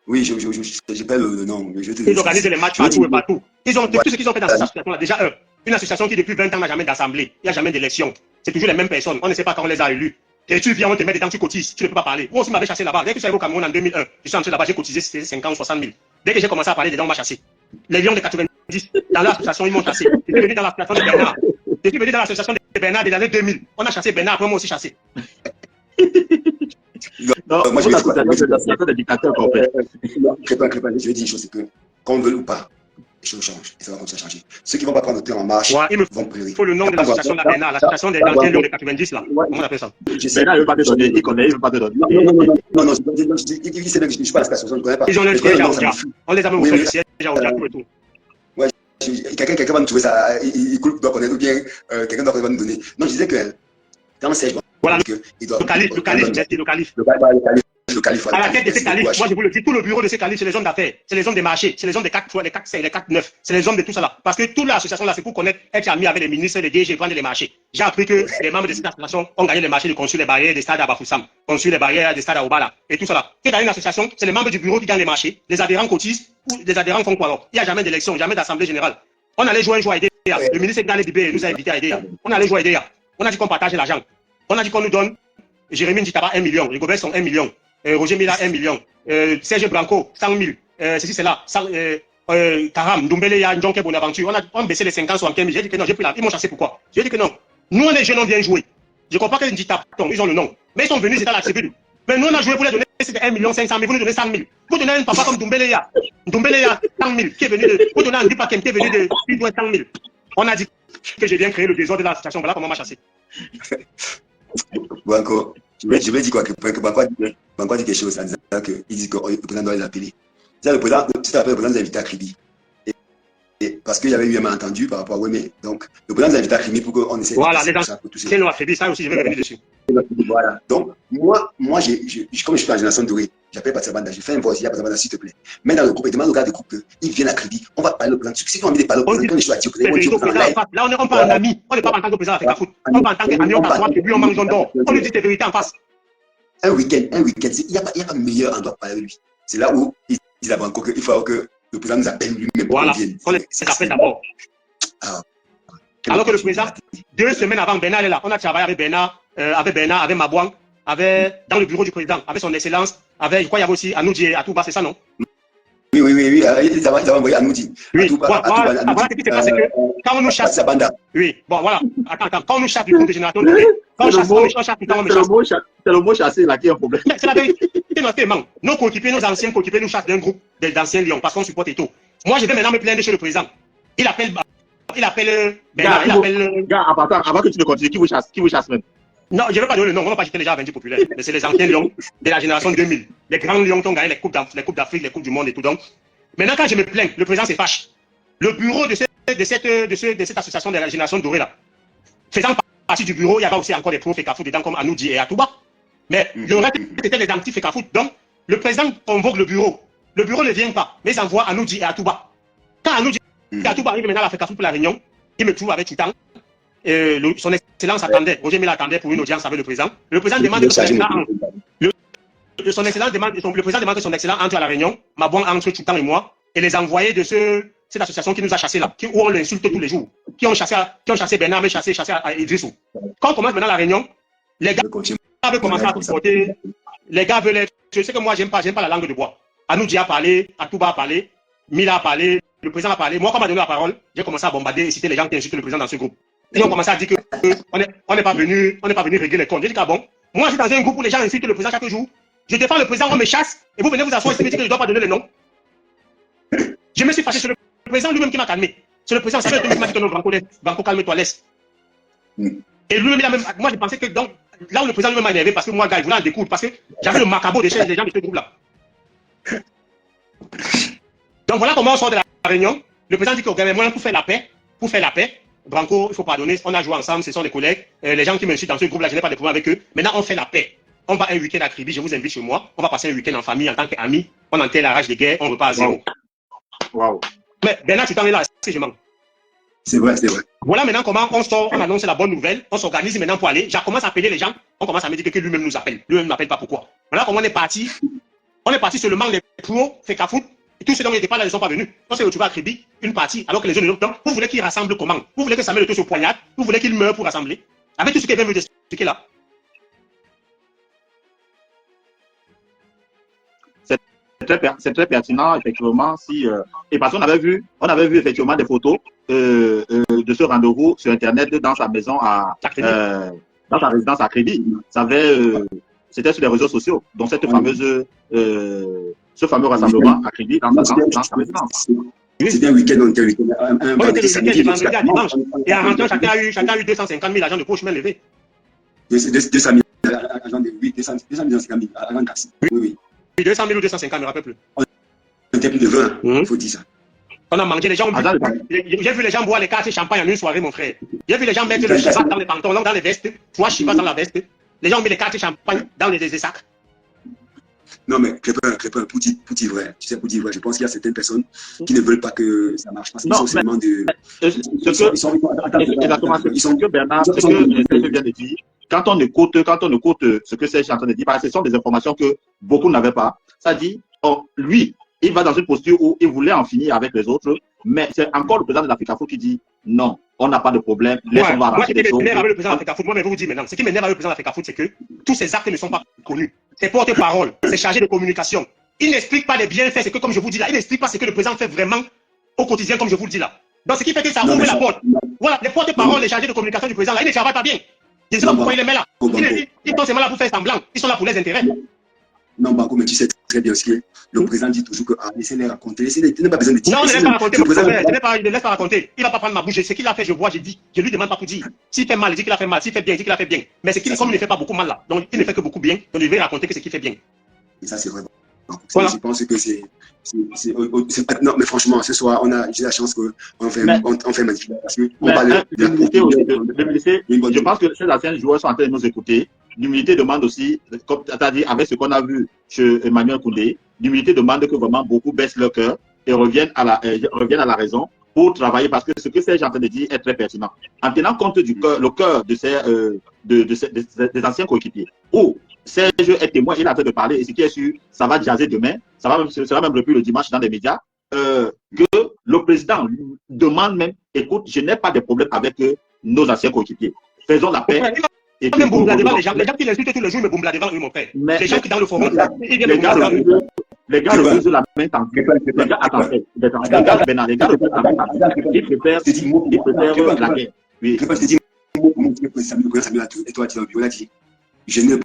Oui, j'ai pas le nom. Ils organisent les matchs partout et partout. Tout ce qu'ils ont fait dans cette association-là, déjà une association qui depuis 20 ans n'a jamais d'assemblée, il n'y a jamais d'élection. C'est toujours les mêmes personnes, on ne sait pas quand on les a élus. Et tu viens, on te met dedans, tu cotises, tu ne peux pas parler. Moi aussi, m'avais chassé là-bas. Dès que je suis arrivé au Cameroun en 2001, je suis entré là-bas, j'ai cotisé 50 ou 60 000. Dès que j'ai commencé à parler dedans, on m'a chassé. Les lions de 90, dans l'association, ils m'ont chassé. Je suis venu dans l'association de Bernard. Je suis venu dans l'association de Bernard des années 2000. On a chassé Bernard, après moi aussi chassé. Non, moi, je vais l'association des dictateurs qu'on fait. Je vais dire une chose, c'est que, qu'on veut ou pas, les choses changent et ça va continuer à changer. Ceux qui ne vont pas prendre le temps en marche vont pleurer. Il faut le nom de l'association de la Bernard, l'association des anciens lions de 90 là. Comment on appelle ça? Bernard ne veut pas te donner, il connaît, il ne veut pas te donner. Non, je ne suis pas l'association, je ne connais pas. Ils ont le siège à Odia. On les a même offert le siège à Odia, tout et tout. Ouais, quelqu'un va nous trouver ça, il doit connaître ou bien quelqu'un doit nous donner. Non, je disais que dans le siège, voilà, le calife. Le calife. À la tête de ces califes, moi je vous le dis, tout le bureau de ces califes, c'est les hommes d'affaires, c'est les hommes des marchés, c'est les hommes des 4 3, les 4 5, les 4 9, c'est les hommes de tout ça là. Parce que toute l'association là, c'est pour connaître, être ami avec les ministres, les DG, prendre les marchés. J'ai appris que les membres de cette association ont gagné les marchés de construire les barrières des stades à Bafoussam, construire les barrières des stades à Obala et tout ça là. Et dans une association, c'est les membres du bureau qui gagnent les marchés, les adhérents cotisent, ou les adhérents font quoi alors? Il n'y a jamais d'élection, jamais d'assemblée générale. On allait jouer un jour à Idéa. Le ministre Gnale Dibé nous a invités à Idéa. On allait jouer à Idéa. On a dit qu'on partageait l'argent. On a dit qu'on nous donne Jérémy Nditaba 1 million, les Gobert sont 1 million. Roger Mila 1 million, Serge Blanco 100 000, ceci c'est là, Karam, Ndombele, Njonke Bonaventure, on a baissé les 50 60 000, j'ai dit que non, j'ai pris là, ils m'ont chassé pourquoi? J'ai dit que non, nous les jeunes on vient jouer, je comprends que Nditaba, ils ont le nom, mais ils sont venus, c'est dans la tribune, mais nous on a joué pour les donner, c'était 1 million 500 000, vous nous donnez 100 000, vous donnez un papa comme Ndombele 100 000, qui est venu de, vous donnez un Ndipa qui est venu de, il doit 100 000, on a dit que j'ai bien créé le désordre de la situation, voilà comment on m'a chassé. Bon, encore. Je vais dire quoi que Banco dit quelque chose en disant qu'il dit que le président doit les appeler. Le président, tout à fait, le président nous a invité à Kribi. Et parce qu'il y avait eu un malentendu par rapport à Wemé. Donc, le président nous a invité à Kribi pour qu'on essaie de faire ça. C'est nous à Kribi, ça aussi, je vais revenir dessus. Voilà. Donc, moi comme je suis dans la génération dorée, j'appelle Patsabanda, je fais un voice, il y a Patsabanda, s'il te plaît. Mais dans le groupe, il demande au gars du groupe qu'ils viennent à Kribi. On va parler au plan. Si on a envie de parler au plan, quand les choses à dire, là, on n'est pas un ami, on n'est pas en tant que président Africa Foot. On va en tant qu'ami, on s'assoit, puis on mange d'or. On lui dit tes vérités en face. Un week-end, il n'y a pas meilleur endroit pour parler avec lui. C'est là où il dit à Banco qu'il faut que le président nous appelle lui-même. Voilà, on les appelle d'abord. Alors que le président, 2 semaines avant, Bernard est là. On a travaillé avec Bernard, avec Mabouang, dans le bureau du président, avec son excellence, je crois qu'il y avait aussi Anoudi à Touba, c'est ça, non? Oui. Ils avaient envoyé Anoudi. Oui, voilà, ce qui s'est passé que quand on nous chasse. Oui, bon, voilà. Attends, quand on nous chasse du groupe de génération, quand on chasse, c'est le mot chasser là qui est un problème. C'est la vérité, nos coéquipiers, nos anciens coéquipiers nous chassent d'un groupe d'anciens lions parce qu'on supporte Eto'o. Moi, je vais maintenant me plaindre chez le président. Il appelle Bernard, Gars, avant que tu ne continues, qui vous chasse même? Non, je ne vais pas donner le nom, on ne va pas jeter les gens à 20 populaires. Mais c'est les anciens lions de la génération 2000. Les grands lions qui ont gagné les coupes d'Afrique, les coupes du monde et tout. Donc, maintenant, quand je me plains, le président se fâche. Le bureau de cette association de la génération dorée là, faisant partie du bureau, il y avait aussi encore des pros Fekafou dedans comme Anoudi et Atouba. Mais le reste, c'était les anti-Fekafou. Donc, le président convoque le bureau. Le bureau ne vient pas, mais il envoie Anoudi et Atouba. Quand Anoudi et Atouba arrivent maintenant à la Fekafou pour la réunion, il me trouve avec Choutan. Son Excellence attendait, Roger Mila attendait pour une audience avec le président. Le président demande que son Excellence demande que son Excellence entre à la réunion, Mabouang entre Choutan et moi, et les envoyés de cette association qui nous a chassés là, où on l'insulte tous les jours, qui ont chassé Bernard, mais chassé Idrissou. Quand on commence maintenant la réunion, les gars veulent commencer à tout porter. Les gars veulent être. Je sais que moi, j'aime pas la langue de bois. Anoudi a parlé, Atouba a parlé, Mila a parlé, le président a parlé. Moi, quand on m'a donné la parole, j'ai commencé à bombarder et citer les gens qui insultent le président dans ce groupe. Ils ont commencé à dire qu'on n'est pas venu régler les comptes. J'ai dit, ah bon, moi, je suis dans un groupe où les gens insultent le président chaque jour. Je défends le président, on me chasse, et vous venez vous asseoir ici et me dire que je ne dois pas donner le nom. Je me suis fâché sur le président lui-même qui m'a calmé. C'est le président, ça fait 2 minutes que Branco, calme-toi, laisse. Et lui-même, moi, je pensais que donc, là où le président lui-même m'a énervé, parce que moi, gars, il voulait en découdre, parce que j'avais le macabo des gens de ce groupe-là. Donc voilà comment on sort de la réunion. Le président dit que okay, moi, pour faire la paix, Branco, il faut pardonner, on a joué ensemble, ce sont des collègues, les gens qui me suivent dans ce groupe-là, je n'ai pas de problème avec eux. Maintenant, on fait la paix. On va un week-end à Kribi, je vous invite chez moi, on va passer un week-end en famille en tant qu'amis, on enterre la rage des guerres, on repart à zéro. Wow. Mais Bernard, tu t'en es là, si je mens. C'est vrai, c'est vrai. Voilà maintenant comment on sort, on annonce la bonne nouvelle, on s'organise maintenant pour aller. Je commence à appeler les gens, on commence à me dire que lui-même nous appelle. Lui-même n'appelle pas pourquoi. Voilà comment on est parti seulement les pros, Fekafout, et tous ceux dont ils n'étaient pas là ne sont pas venus. On s'est retrouvé à Kribi, une partie, alors que les autres, donc, vous voulez qu'ils rassemblent comment? Vous voulez que Samuel le tue au poignard? Vous voulez qu'il meure pour rassembler? Avec tout ce qu'il vient vous expliquer là. C'est très pertinent, effectivement. Et parce qu'on avait vu effectivement des photos de ce rendez-vous sur Internet dans sa maison dans sa résidence à Kribi. C'était sur les réseaux sociaux. Donc cette fameuse, ce fameux rassemblement à Kribi dans sa résidence. C'était un week-end, on était un vendredi à dimanche. Et en rentrant, chacun a eu 250 000 agents de poche main levée. 200 000 agents de 250 000 agents de taxi. Oui. 200 000 ou 250, je ne me rappelle plus. On était plus de 20, il faut dire ça. On a mangé, les gens j'ai vu les gens boire les cartes champagne en une soirée, mon frère. J'ai vu les gens mettre le chibat dans les pantalons, dans les vestes, 3 chibas dans la veste. Les gens ont mis les cartes champagne dans les sacs. Non, mais Crépin, pour dire vrai, tu sais, pour dire vrai, je pense qu'il y a certaines personnes qui ne veulent pas que ça marche parce qu'ils sont seulement de. Exactement, ce que Bernard, ce que je viens de dire, quand on écoute ce que Serge est en train de dire, parce que ce sont des informations que beaucoup n'avaient pas, ça dit, lui, il va dans une posture où il voulait en finir avec les autres, mais c'est encore le président de l'Africafoot qui dit non, on n'a pas de problème, laissons voir arranger les choses. Moi, ce qui m'énerve avec le président de l'Africafoot, moi, je vais vous dire maintenant, ce qui m'énerve avec le président de l'Africafoot, c'est que tous ces actes ne sont pas connus. C'est porte-parole, c'est chargé de communication. Il n'explique pas les bienfaits, c'est que comme je vous dis là, il n'explique pas ce que le président fait vraiment au quotidien, comme je vous le dis là. Donc, ce qui fait que ça ouvre la porte. Voilà, les porte-parole, les chargés de communication du président là, ils ne travaillent pas bien. Je ne sais pas pourquoi il les met là. Ils sont seulement là pour faire semblant. Ils sont là pour les intérêts. Non, Banco, mais tu sais très bien ce que le président dit toujours que laissez-les raconter. Il n'a pas besoin de dire. Non, ne laisse pas raconter. Il ne laisse pas raconter. Il ne va pas prendre ma bouche. Ce qu'il a fait, je vois, j'ai dit. Je lui demande pas pour dire. S'il fait mal, il dit qu'il a fait mal. S'il fait bien, il dit qu'il a fait bien. Mais comme il ne fait pas beaucoup mal là. Donc il ne fait que beaucoup bien. Donc il va raconter que ce qu'il fait bien. Et ça, c'est vrai. Voilà. Je pense que c'est. Non, mais franchement, ce soir, j'ai la chance qu'on fait manifester. Parce qu'on parle de l'humilité aussi. Je pense que ces anciens joueurs sont en train de nous écouter. L'humilité demande aussi, comme tu as dit, avec ce qu'on a vu chez Emmanuel Koundé, l'humilité demande que vraiment beaucoup baissent leur cœur et reviennent à la raison pour travailler, parce que ce que Serge est en train de dire est très pertinent. En tenant compte du cœur des anciens coéquipiers, où Serge est témoin, il est en train de parler, et ce qui est sûr, ça va jaser demain, ça sera même repris le dimanche dans les médias, que le président demande même, écoute, je n'ai pas de problème avec nos anciens coéquipiers. Faisons la paix. Et puis, les gens qui l'insultent tous les jours, ils me bombent devant eux, mon frère. Les gens qui dans le forum, les gars refusent la main tendue. Les gars attendent. Les gars refusent la main tendue. Ils préfèrent la guerre. Oui. Je te dis, et toi, tu as dit, je n'ai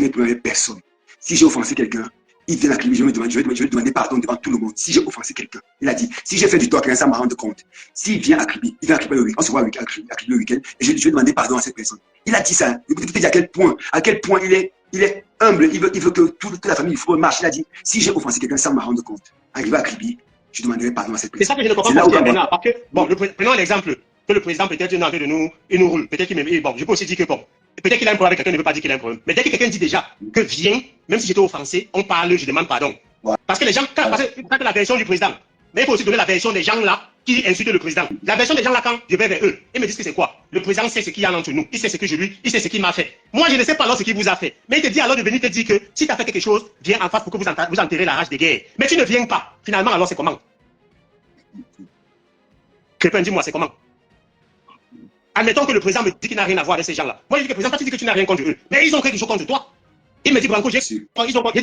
problème avec personne. Si j'ai offensé quelqu'un, il vient à Kribi, je vais lui demander pardon devant tout le monde si j'ai offensé quelqu'un. Il a dit, si j'ai fait du tort à quelqu'un, ça me rend compte. S'il vient à Kribi, il vient à Kribi le week-end, on se voit à Kribi le week-end, et je vais demander pardon à cette personne. Il a dit ça. Vous pouvez dire à quel point il est humble, il veut que toute la famille du football marche. Il a dit, si j'ai offensé quelqu'un sans me rendre compte, arrivé à Kribi, je demanderai pardon à cette personne. C'est ça que je ne comprends pas maintenant. Parce que, bon, prenons l'exemple que le président peut-être est en train de nous roule. Peut-être qu'il m'aime. Bon, je peux aussi dire que bon, peut-être qu'il a un problème avec quelqu'un, ne veut pas dire qu'il a un problème. Mais dès que quelqu'un dit déjà que viens, même si j'étais offensé, on parle, je demande pardon. Ouais. Parce que les gens, parce que la version du président, mais il faut aussi donner la version des gens là qui insultent le président. La version des gens là, quand je vais vers eux, ils me disent que c'est quoi? Le président sait ce qu'il y a entre nous, il sait ce que il sait ce qu'il m'a fait. Moi, je ne sais pas alors ce qu'il vous a fait. Mais il te dit alors de venir te dire que si tu as fait quelque chose, viens en face pour que vous enterrez la rage des guerres. Mais tu ne viens pas. Finalement, alors c'est comment? Crépin, dis-moi, c'est comment? Admettons que le président me dit qu'il n'a rien à voir avec ces gens-là. Moi, je dis que le président, toi, tu dis que tu n'as rien contre eux. Mais ils ont quelque chose contre toi. Il me dit, Branco, j'ai dit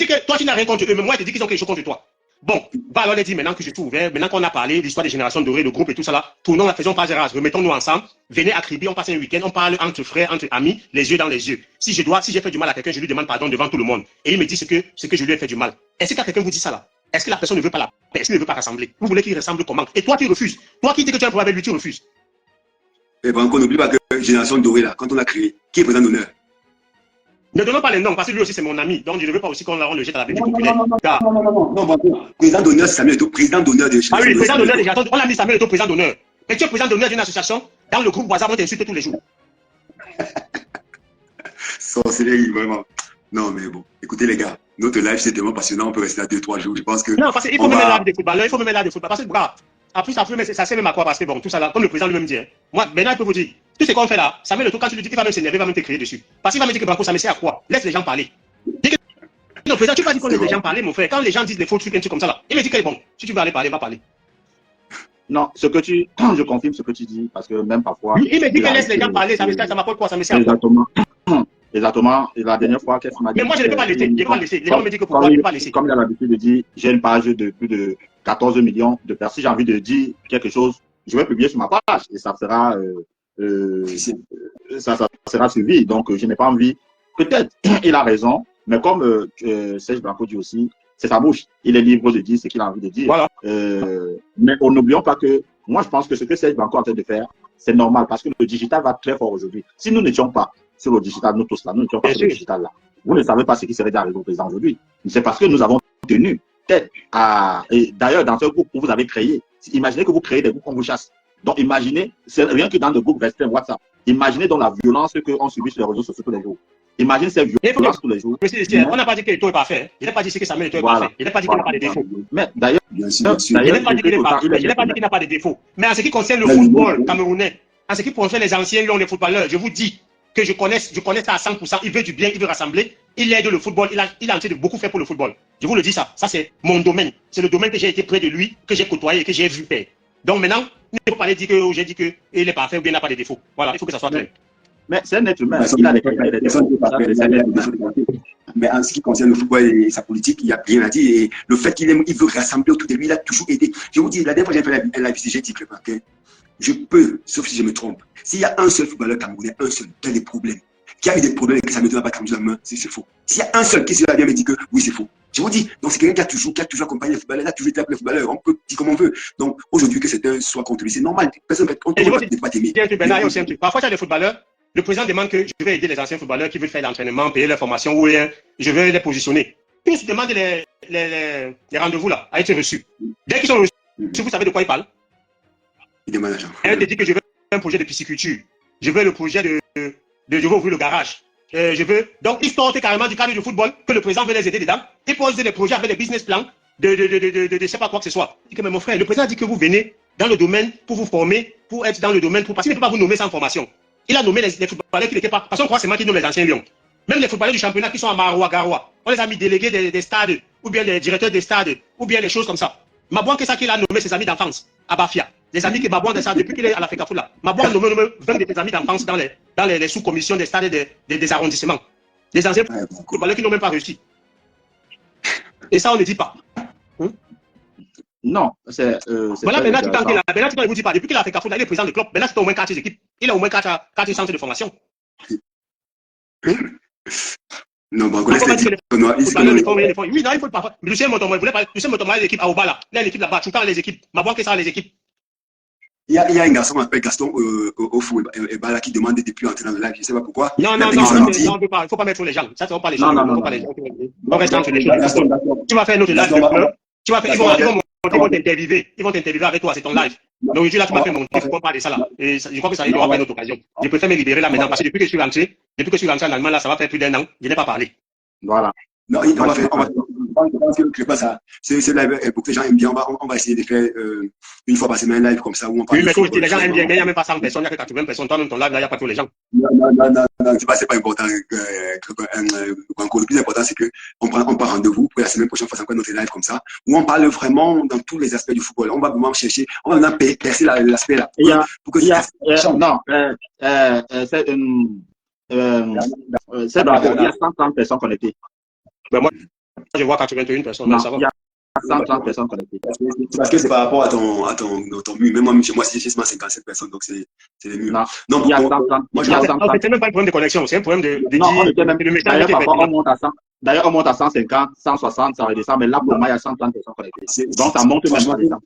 que toi, tu n'as rien contre eux. Mais moi, je dis qu'ils ont quelque chose contre toi. Bon, va alors les dire maintenant que je suis ouvert, maintenant qu'on a parlé de l'histoire des générations dorées, le groupe et tout ça là, tournons, faisons pas erreur, remettons-nous ensemble, venez à Kribi, on passe un week-end, on parle entre frères, entre amis, les yeux dans les yeux. Si j'ai fait du mal à quelqu'un, je lui demande pardon devant tout le monde. Et il me dit ce que je lui ai fait du mal. Est-ce que quelqu'un vous dit ça là? Est-ce que la personne ne veut pas la paix? Est-ce qu'il ne veut pas rassembler? Vous voulez qu'il rassemble comment? Et toi, tu refuses. Toi qui dis que tu as un problème avec lui, tu refuses. Et Branco, n'oublie pas que Génération Dorée, là, quand on l'a créé, qui est président d'honneur? Ne donnons pas les noms, parce que lui aussi c'est mon ami. Donc je ne veux pas aussi qu'on le jette à la bête populaire. Non, Branco. Président d'honneur, c'est Samuel Eto'o, président d'honneur de Génération. Ah oui, président d'honneur déjà. On l'a mis Samuel Eto'o, président d'honneur. Mais tu es président d'honneur d'une association, dans le groupe WhatsApp, on t'insulte tous les jours. Sorcellerie, vraiment. Non, mais bon, écoutez les gars, notre live c'est tellement passionnant, on peut rester là 2-3 jours. Je pense que. Non, parce qu'il faut même l'âme des footballeurs, il faut même l'âme des footballeurs. Parce que, bravo. En plus, ça sert même à quoi? Parce que bon, tout ça là, comme le président lui-même dit, hein, moi, maintenant, je peux vous dire, tout ce qu'on fait là, Samuel Eto'o, quand tu lui dis qu'il va même s'énerver, il va même te crier dessus. Parce qu'il va me dire que Branco, ça me sert à quoi? Laisse les gens parler. Non, président, tu vas dire qu'on laisse les gens parler, mon frère. Quand les gens disent des faux trucs, un truc comme ça là, il me dit que bon, si tu veux aller parler, va parler. Non, je confirme ce que tu dis, parce que même parfois. Il me dit que laisse les gens parler, ça m'apporte quoi? Ça me sert à quoi? Exactement. Et la dernière fois, qu'est-ce qu'il m'a dit? Mais moi, je ne peux pas laisser. Je ne peux pas laisser. Les gens me disent que pourquoi je ne peux pas laisser. Comme il a l'habitude de dire, j'ai une page de plus de 14 millions de personnes. Si j'ai envie de dire quelque chose, je vais publier sur ma page et ça sera, ça sera suivi. Donc, je n'ai pas envie. Peut-être, il a raison, mais comme Serge Branco dit aussi, c'est sa bouche. Il est libre de dire ce qu'il a envie de dire. Voilà. Mais n'oublions pas que, moi, je pense que ce que Serge Branco est en train de faire, c'est normal parce que le digital va très fort aujourd'hui. Si nous n'étions pas sur le digital, nous tous là, nous n'étions pas sur le digital là. Vous ne savez pas ce qui serait déjà arrivé au président aujourd'hui. C'est parce que nous avons tenu tête à. Et d'ailleurs, dans ce groupe que vous avez créé, imaginez que vous créez des groupes qu'on vous chasse. Donc, imaginez, c'est rien que dans le groupe restreint WhatsApp, imaginez donc la violence qu'on subit sur les réseaux sociaux tous les jours. Imaginez cette violence tous les jours. On n'a pas dit que Eto'o est parfait. Il n'a pas dit que Samuel Eto'o est parfait. Il n'a pas dit qu'il n'a pas de défauts. Mais d'ailleurs, il n'a pas dit qu'il n'a pas de défauts. Mais en ce qui concerne le football camerounais, en ce qui concerne les anciens lions, les footballeurs, je vous dis que je connais ça à 100%. Il veut du bien, il veut rassembler. Il aide le football. Il a en train de beaucoup faire pour le football. Je vous le dis ça. Ça, c'est mon domaine. C'est le domaine que j'ai été près de lui, que j'ai côtoyé et que j'ai vu faire. Donc maintenant, il ne faut pas dire que j'ai dit qu'il est parfait ou bien il n'a pas de défauts. Voilà, il faut que ça soit clair. Mais c'est un être humain. Il a des défauts. Mais en ce qui concerne le football et sa politique, il n'y a rien à dire. Et le fait qu'il veut rassembler autour de lui, il a toujours aidé. Je vous dis, la dernière fois que j'ai fait la visite, j'ai dit que je peux, sauf si je me trompe, s'il y a un seul footballeur camerounais, un seul, qui a des problèmes, qui a eu des problèmes et que ça ne me donne pas Cameroun la main, c'est faux. S'il y a un seul qui se bien me dit que oui, c'est faux. Je vous dis, donc c'est quelqu'un qui a toujours accompagné les footballeurs, il a toujours été appelé footballeur, on peut dire comme on veut. Donc aujourd'hui que c'est un soit contre lui, c'est normal. Personne ne peut pas t'aimer. Parfois, il y a des footballeurs, le président demande que je vais aider les anciens footballeurs qui veulent faire l'entraînement, payer leur formation ou je vais les positionner. Puis il demande les rendez-vous là, à être reçus. Dès qu'ils sont reçus, vous savez de quoi ils parlent? Il demande l'argent. Elle te dit que je veux un projet de pisciculture. Je veux le projet je veux ouvrir le garage. Je veux. Donc, ils sortent carrément du cadre du football, que le président veut les aider dedans. Ils posent des projets avec des business plans de je sais pas quoi que ce soit. Il dit que, mais mon frère, le président dit que vous venez dans le domaine pour vous former, pour être dans le domaine, parce qu'il ne peut pas vous nommer sans formation. Il a nommé les footballeurs qui n'étaient pas. Parce qu'on croit que c'est moi qui nomme les anciens lions. Même les footballeurs du championnat qui sont à Maroua, Garoua, on les a mis délégués des stades, ou bien les directeurs des stades, ou bien les choses comme ça. Mabouan, qu'est-ce qu'il a nommé ses amis d'enfance à Bafia? Les amis que Mabouan de ça, depuis qu'il est à la FECAFOOT là. Mabouan a nommé 20 de ses amis d'enfance dans les sous-commissions des stades et des arrondissements. Les anciens footballeurs qui n'ont même pas réussi. Et ça, on ne dit pas. Non, c'est. Voilà, maintenant, il ne vous dit pas. Depuis qu'il a fait FECAFOOT là, il est président de club. Maintenant, c'est au moins 4 équipes. Il a au moins 4 centres de formation. Non, bon, on Faut pas connaît dire que les Tonois. footballeurs ne font rien, oui, non, il faut pas. Mais Lucien Motomo, il voulait pas. Lucien Motomo a l'équipe à Oba là. Il a une équipe là-bas. Tu parles les équipes. Ma voix que ça les équipes. Il y a un garçon qui s'appelle Gaston Ofou et Bala qui demande depuis entrer dans le live. Je ne sais pas pourquoi. Non, non, non, non, il ne faut pas mettre sur les gens. Ça, c'est pas les gens. Non, non, pas non. les gens. On reste entre les choses. Tu vas faire notre live de peur. Tu vas faire, ils vont t'interviewer. Ils vont t'interviewer avec toi, c'est ton live. Donc aujourd'hui, là, tu m'as fait mon truc pour parler de ça là. Et je crois que ça, il aura pas une autre occasion. Je préfère me libérer là maintenant parce que depuis que je suis rentré en Allemagne, là, ça va faire plus d'1 an. Je n'ai pas parlé. Voilà. Non, on va faire, je pense que pas ça. C'est live, pour que les gens aiment bien, on va essayer de faire une fois par semaine un live comme ça où on parle. Oui, mais toi aussi, les gens aiment bien, il n'y a même pas 100 personnes, il n'y a que 80 personnes. Toi-même, ton live, là, il n'y a pas tous les gens. Non, c'est pas important. Le plus important, c'est qu'on part rendez-vous pour la semaine prochaine, on fasse encore notre live comme ça, où on parle vraiment dans tous les aspects du football. On va vraiment chercher, on va vraiment percer l'aspect là. Il y a, non, c'est d'accord, il y a 130 personnes connectées. Ben moi, je vois 81 personnes, non, ça va. Il y a 130 personnes connectées. Parce que c'est par rapport à ton mur. Même moi, chez moi, c'est juste 57 personnes, donc c'est les murs. Non, il y a 130. Moi, c'est même pas un problème de connexion, c'est un problème de non, on était même. D'ailleurs, parfois, on monte à 100. D'ailleurs, on monte à 150, 160, ça redescend, mais là, pour moi, il y a 130 personnes connectées. Donc, ça monte même pas descend.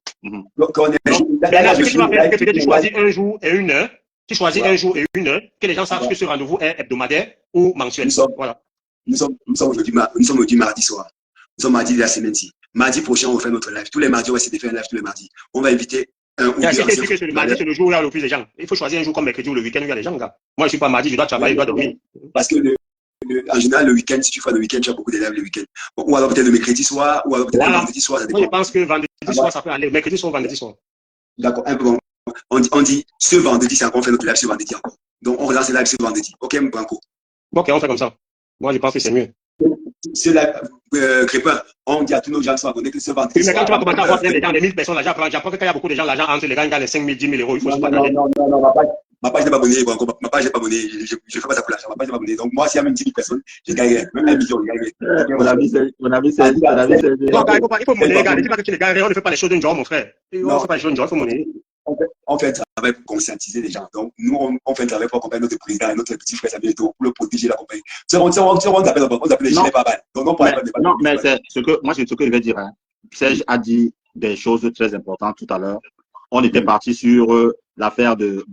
Là, ce que tu vas faire, c'est que tu choisis un jour et une heure. Tu choisis un jour et une heure, que les gens sachent que ce rendez-vous est hebdomadaire ou mensuel. Voilà. Nous sommes aujourd'hui mardi soir. Nous sommes mardi de la semaine-ci. Mardi prochain, on va faire notre live. Tous les mardis, on va essayer de faire un live tous les mardis. On va inviter un ou deux. Le mardi, c'est le jour où il y a le plus de gens. Il faut choisir un jour comme mercredi ou le week-end où il y a des gens, gars. Moi, je ne suis pas mardi, je dois travailler, je dois dormir. Parce que en général, le week-end, si tu fais le week-end, tu as beaucoup de lives le week-end. Ou alors peut-être le mercredi soir, ou alors peut-être le vendredi soir. Moi, je pense que vendredi soir, ça peut aller. Mercredi soir, vendredi soir. D'accord, un peu bon. On dit ce vendredi, c'est encore, on fait notre live ce vendredi encore. Donc, on relance le live ce vendredi. Ok, Branco? Ok, on fait comme ça. Moi, je pense que c'est mieux. Ce live, Crépin, on dit à tous nos gens qui sont abonnés que ce vendredi. Oui, mais quand tu vas commencer à voir des gens, des 1000 personnes, là, j'apprends qu'il y a beaucoup de gens, l'argent entre les gars, ils gagnent les 5 000, 10 000 euros. Il faut se partager. Non, ma page n'est pas abonnée, Branco. Ma page n'est pas abonnée. Je ne fais pas ça pour l'argent. Ma page n'est pas abonnée. Donc, moi, s'il y a même 10 000 personnes, je gagnerai. Même 1 million, je gagnerai. Mon avis, c'est. Il faut monnaie, gars. Ne dis pas que tu les gagnes. On ne fait pas les choses d'un jour, mon frère. On ne fait pas les choses d'un jour, il faut monnaie. On fait un travail pour conscientiser les gens. Donc, nous, on fait un travail pour accompagner notre président et notre petit frère Samuel Eto'o pour le protéger et l'accompagner. On appelle les gilets pare-balles. Non, mais c'est ce que je vais dire. Hein. Serge a dit des choses très importantes tout à l'heure. On était parti sur l'affaire de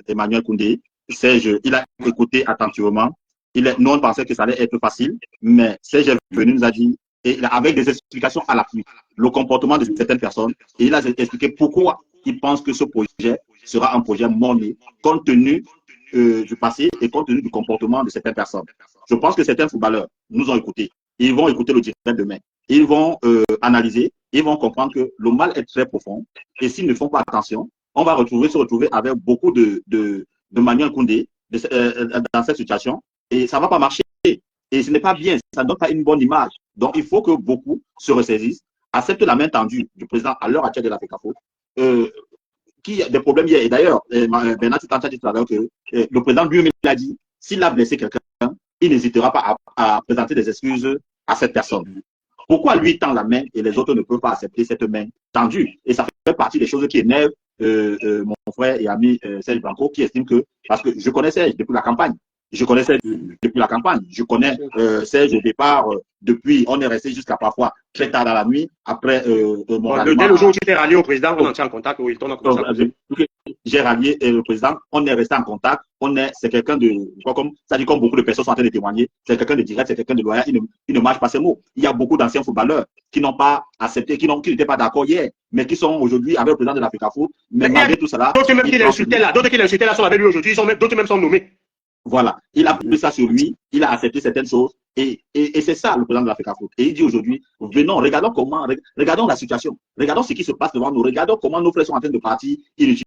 Emmanuel Koundé. Serge, il a écouté attentivement. Nous, on pensait que ça allait être facile, mais Serge est venu, nous a dit, et avec des explications à l'appui, le comportement de certaines personnes, et il a expliqué pourquoi il pense que ce projet sera un projet monnaie, compte tenu du passé et compte tenu du comportement de certaines personnes. Je pense que certains footballeurs nous ont écoutés. Ils vont écouter le direct demain. Ils vont analyser, ils vont comprendre que le mal est très profond. Et s'ils ne font pas attention, on va se retrouver avec beaucoup de Manuel Koundé dans cette situation. Et ça ne va pas marcher. Et ce n'est pas bien. Ça ne donne pas une bonne image. Donc, il faut que beaucoup se ressaisissent, acceptent la main tendue du président à l'heure actuelle de la FECAFOOT, qui a des problèmes hier. Et d'ailleurs, Bernard Titanta dit tout à l'heure que le président lui-même a dit, s'il a blessé quelqu'un, il n'hésitera pas à présenter des excuses à cette personne. Pourquoi lui tend la main et les autres ne peuvent pas accepter cette main tendue? Et ça fait partie des choses qui énervent mon frère et ami Serge Branco, qui estime que, parce que je connais Serge depuis la campagne, je connais Serge depuis la campagne, je connais Serge au départ, depuis, on est resté jusqu'à parfois très tard dans la nuit, après mon ralliement. Dès le jour où tu t'es rallié au président, on entrait en contact, oui, j'ai rallié le président, on est resté en contact, c'est quelqu'un de, comme beaucoup de personnes sont en train de témoigner, c'est quelqu'un de direct, c'est quelqu'un de loyal, il ne mâche pas ses mots. Il y a beaucoup d'anciens footballeurs qui n'ont pas accepté, qui n'étaient pas d'accord hier, mais qui sont aujourd'hui avec le président de la FECAFOOT, mais malgré tout cela. D'autres même qui l'insultaient là, sont avec lui aujourd'hui, d'autres même sont nommés. Voilà, il a pris ça sur lui, il a accepté certaines choses, et c'est ça le président de la FECAFOOT. Et il dit aujourd'hui, venons, regardons la situation, regardons ce qui se passe devant nous, regardons comment nos frères sont en train de partir inutilement.